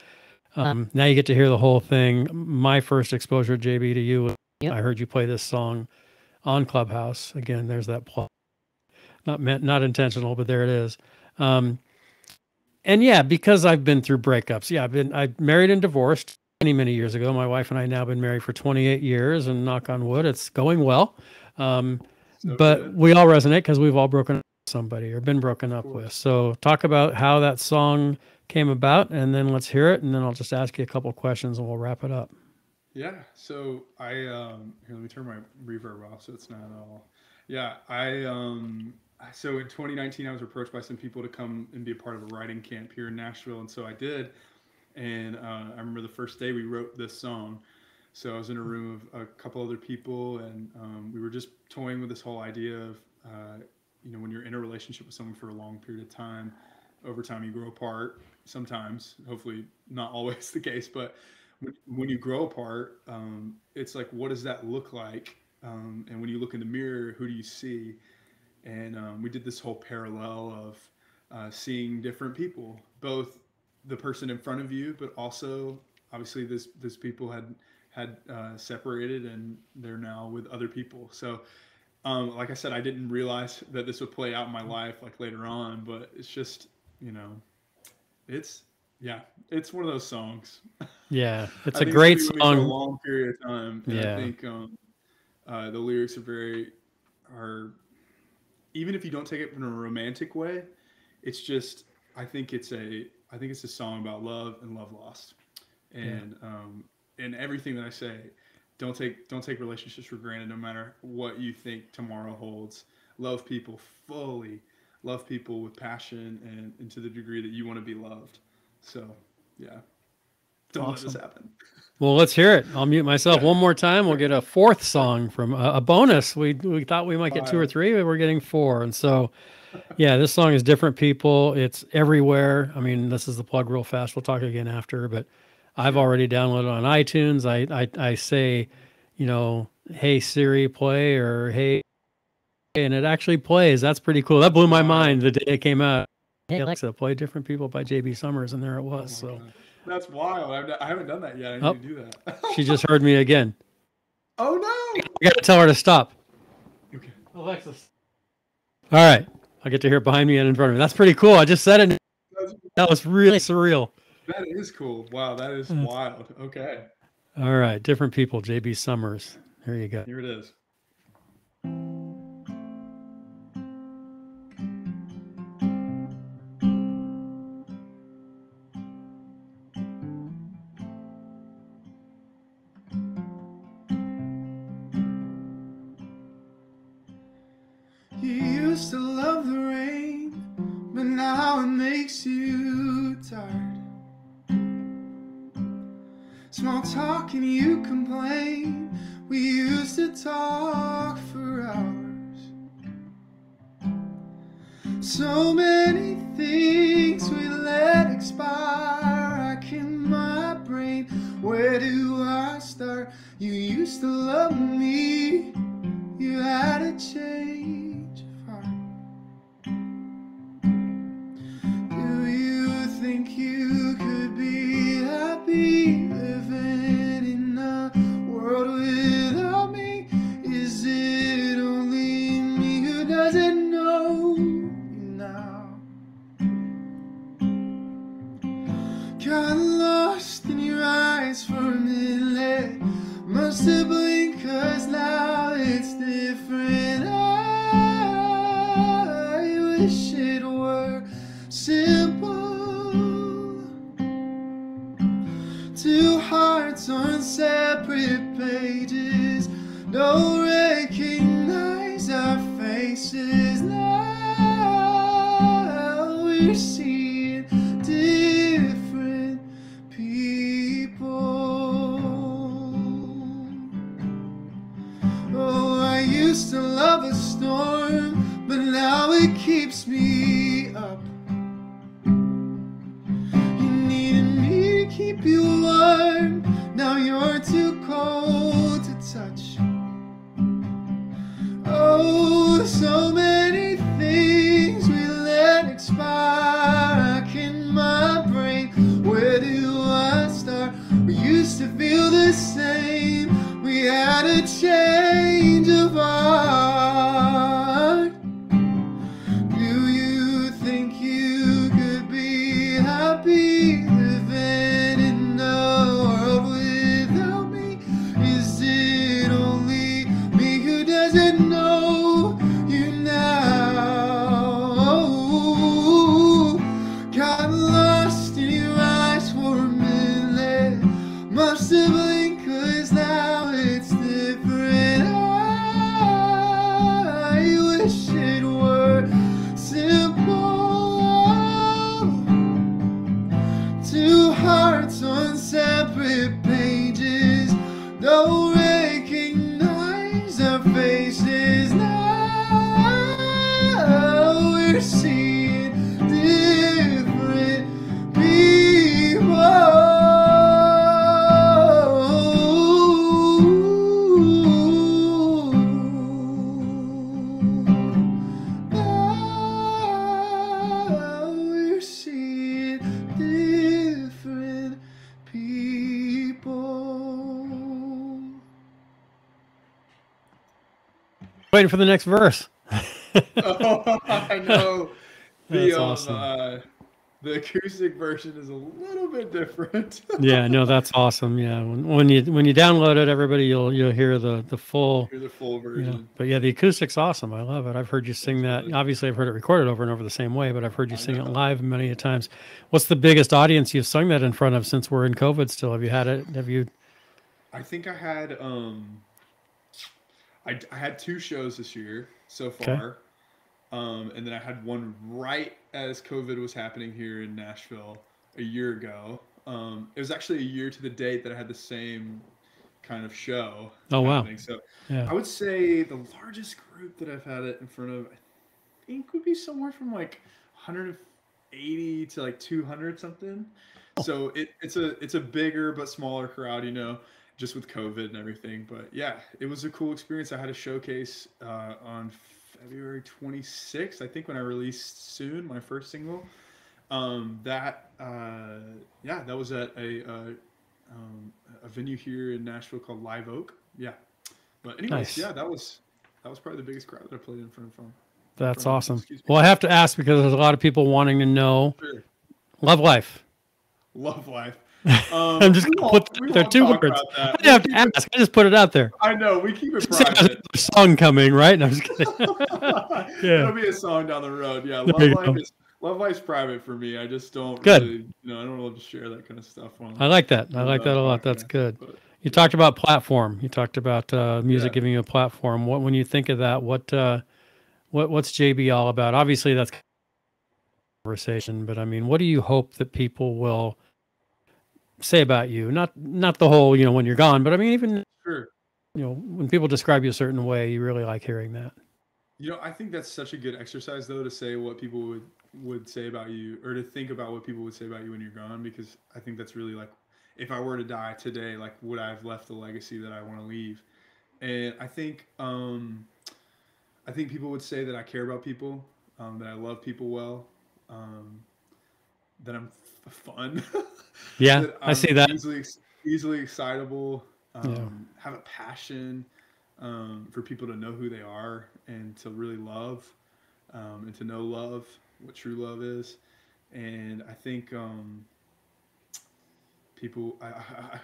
Now you get to hear the whole thing. My first exposure, JB, to you, I heard you play this song on Clubhouse. Again, there's that plot. Not intentional, but there it is. Um, and yeah, because I've been through breakups. Yeah, I married and divorced many years ago. My wife and I now been married for 28 years, and knock on wood, it's going well. Um, so but good, we all resonate because we've all broken up with somebody or been broken of up with. course. So talk about how that song came about, and then let's hear it, and then I'll just ask you a couple questions, and we'll wrap it up. Yeah, so here, let me turn my reverb off so it's not all. Yeah, so in 2019 I was approached by some people to come and be a part of a writing camp here in Nashville, and so I did. And I remember the first day we wrote this song. So I was in a room of a couple other people, and we were just toying with this whole idea of, when you're in a relationship with someone for a long period of time, over time you grow apart. Sometimes, hopefully, not always the case, but when you grow apart, it's like, what does that look like? And when you look in the mirror, who do you see? And we did this whole parallel of seeing different people, both the person in front of you, but also obviously this people had separated and they're now with other people. So like I said, I didn't realize that this would play out in my life like later on, but it's just, you know, it's yeah, it's one of those songs. Yeah, it's I a think great it's gonna be with me for a song. long period of time, and I Yeah. think the lyrics are even if you don't take it in a romantic way, it's just I think it's a song about love and love lost, Yeah. and everything that I say, don't take relationships for granted, no matter what you think tomorrow holds. Love people fully, love people with passion and to the degree that you want to be loved. So yeah, don't let this Awesome. happen. Well, let's hear it. I'll mute myself Yeah, one more time. We'll get a fourth song from a bonus. We thought we might get two or fire. three, but we're getting four. And so, yeah, this song is Different People. It's everywhere. I mean, this is the plug real fast. We'll talk again after, but I've Sure. already downloaded it on iTunes. I say, hey Siri, play, or hey, and it actually plays. That's pretty cool. That blew my mind Wild. the day it came out. Hey Alexa, play Different People by JB Summers, and there it Oh was. my So, god, that's wild. I haven't done that yet. I oh, need to do that. she just heard me again. Oh I no. gotta tell her to stop. Okay. Alexa. All right. I get to hear it behind me and in front of me. That's pretty cool. I just said it. That's, That was really surreal. that is cool. Wow, that is That's- wild. Okay, All right. Different People, JB Summers. Here you go. here it is. You used to love the rain, but now it makes you tired. Small talk and you complain. We used to talk for hours. So many things we let expire. Racking my brain. Where do I start? You used to love me. You had a change of heart. Do you think you could be happy living in a world without me? Is it only me who doesn't know you now? Got lost in your eyes for a minute. Must have blinked 'cause now it's different. I wish it were simple. Two hearts on separate pages. Don't recognize our faces. Now we're seeing different people. Oh, I used to love a storm, but now it keeps me up. You needed me to keep you warm, now you're too cold to touch. Oh, so many things we let expire. Racking my brain, where do I start? We used to feel the same. We had a change of heart. Do you waiting for the next verse. Oh, I know. The That's awesome. the acoustic version is a little bit different. Yeah, no, that's awesome. Yeah, when you download it, everybody you'll hear the full. Hear the full Yeah, version. but yeah, the acoustic's awesome. I love it. I've heard you sing Thanks, that. brother. Obviously, I've heard it recorded over and over the same way, but I've heard you I sing it know. live many a times. What's the biggest audience you've sung that in front of since we're in COVID still? Have you had it? Have you? I think I had I had two shows this year so Okay. far. And then I had one right as COVID was happening here in Nashville a year ago. It was actually a year to the date that I had the same kind of show Oh wow. happening. So Yeah. I would say the largest group that I've had it in front of, I think, would be somewhere from like 180 to like 200 something. So it's a bigger but smaller crowd, just with COVID and everything. But yeah, it was a cool experience. I had a showcase on February 26th, I think, when I released Soon, my first single. Yeah, that was at a venue here in Nashville called Live Oak. Yeah, but anyways, Nice. yeah, that was probably the biggest crowd that I played in front of. In That's front of, awesome. excuse me. Well, I have to ask because there's a lot of people wanting to know Sure. love life. Love life. I'm just We gonna won't put that we there won't two talk words. about I that. didn't have to ask. I just put it out there. I know we keep it Just say there's private. a song coming, right? No, I'm just kidding. Yeah. It'll be a song down the road. Yeah, There you go. Love life's private for me. I just don't Good. really, I don't love to share that kind of stuff on I like that. I on like the that a lot. That's podcast. good. But You yeah, talked about platform. You talked about music yeah, giving you a platform. When you think of that, what's JB all about? Obviously, that's conversation, but I mean, what do you hope that people will say about you? Not the whole, when you're gone, but I mean, even sure. when people describe you a certain way, you really like hearing that. I think that's such a good exercise though, to say what people would say about you, or to think about what people would say about you when you're gone, because I think that's really like, if I were to die today, like, would I have left the legacy that I want to leave? And I think people would say that I care about people, that I love people well, um, that I'm fun, Yeah, that I I'm see that. easily excitable, Yeah. have a passion, for people to know who they are and to really love, and to know love, what true love is. And I think I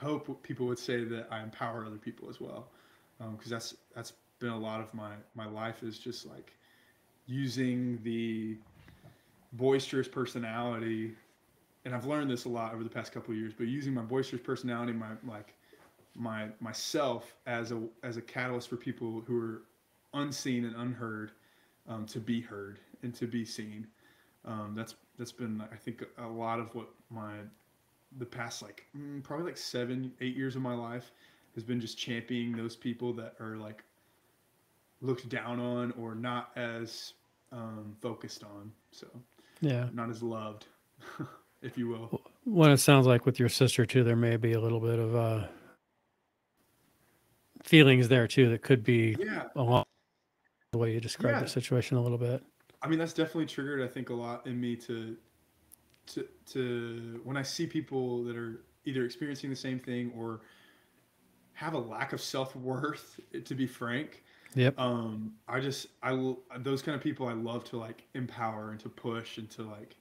hope people would say that I empower other people as well, because that's been a lot of my life, is just like using the boisterous personality, and I've learned this a lot over the past couple of years, but using my boisterous personality, myself as a catalyst for people who are unseen and unheard, to be heard and to be seen. That's been, I think, a lot of what the past, like, probably like 7-8 years of my life has been, just championing those people that are like looked down on, or not as focused on, so Yeah. not as loved, if you will. When it sounds like with your sister too, there may be a little bit of feelings there too that could be Yeah, along the way you described the yeah. situation a little bit. I mean, that's definitely triggered, I think, a lot in me to when I see people that are either experiencing the same thing or have a lack of self worth. To be frank, Yep. those kind of people I love to like empower and to push and to like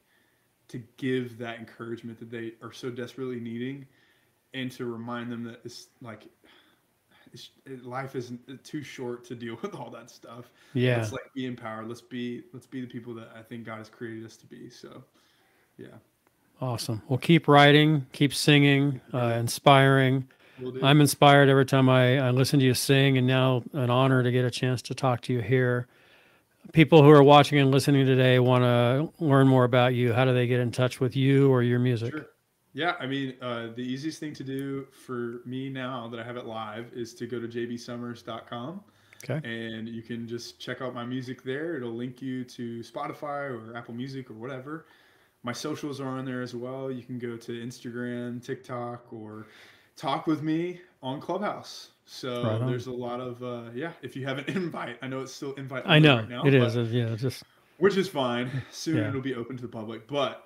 to give that encouragement that they are so desperately needing, and to remind them that it's like, life isn't too short to deal with all that stuff. Yeah. Let's like be empowered. Let's be the people that I think God has created us to be. So yeah, Awesome. Well, keep writing, keep singing, brother, inspiring. will do. I'm inspired every time I listen to you sing, and now an honor to get a chance to talk to you here. People who are watching and listening today want to learn more about you. How do they get in touch with you or your music? Sure. Yeah, I mean, the easiest thing to do for me now that I have it live is to go to jbsummers.com, Okay. and you can just check out my music there. It'll link you to Spotify or Apple Music or whatever. My socials are on there as well. You can go to Instagram, TikTok, or talk with me on Clubhouse. Right So on. there's a lot of, yeah, if you have an invite, I know it's still invite I only know right now, it is. but Yeah, just which is fine. Soon Yeah. it'll be open to the public. But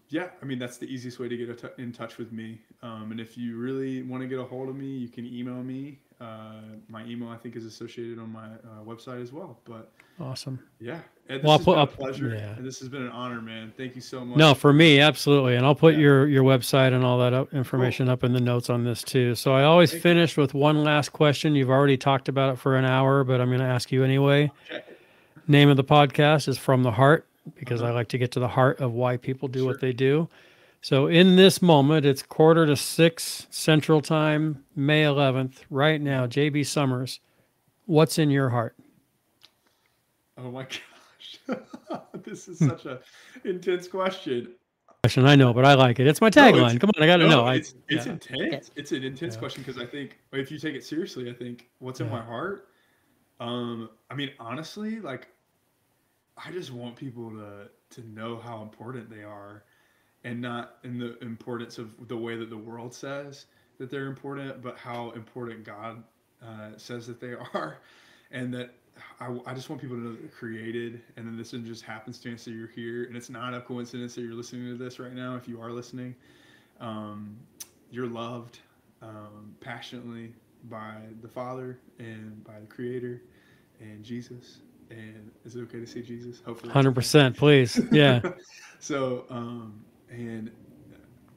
yeah, I mean, that's the easiest way to get in touch with me. And if you really want to get a hold of me, you can email me. My email, I think, is associated on my website as well. But Awesome. yeah, Ed, Well, this I'll has put been a up. pleasure, Yeah. and this has been an honor, man. Thank you so much. No, for me, absolutely. And I'll put Yeah. your website and all that information up in the notes on this too. So I always Thank you. finish with one last question. You've already talked about it for an hour, but I'm going to ask you anyway. Okay. Name of the podcast is From the Heart, because I Uh-huh. like to get to the heart of why people do what Sure. they do. So in this moment, it's 5:45 Central Time, May 11th. Right now, JB Summers, what's in your heart? Oh my gosh, this is such a intense question. Question, I know, but I like it. It's my No, it's tagline. Come on, I got to know. no, I it's yeah, intense. It's an intense yeah. question because I think if you take it seriously, I think what's in Yeah. my heart. I mean, honestly, like I just want people to know how important they are, and not in the importance of the way that the world says that they're important, but how important God says that they are, and that I just want people to know that they're created, and then this isn't just happenstance that you're here, and it's not a coincidence that you're listening to this right now. If you are listening, um, you're loved passionately by the Father and by the Creator and Jesus. And is it okay to say Jesus? Hopefully, it's okay. 100%, please. Yeah. So, and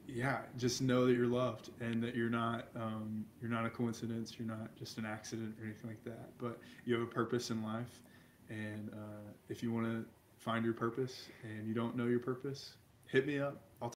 yeah, just know that you're loved and that you're not a coincidence. You're not just an accident or anything like that. But you have a purpose in life, and if you want to find your purpose and you don't know your purpose, hit me up. I'll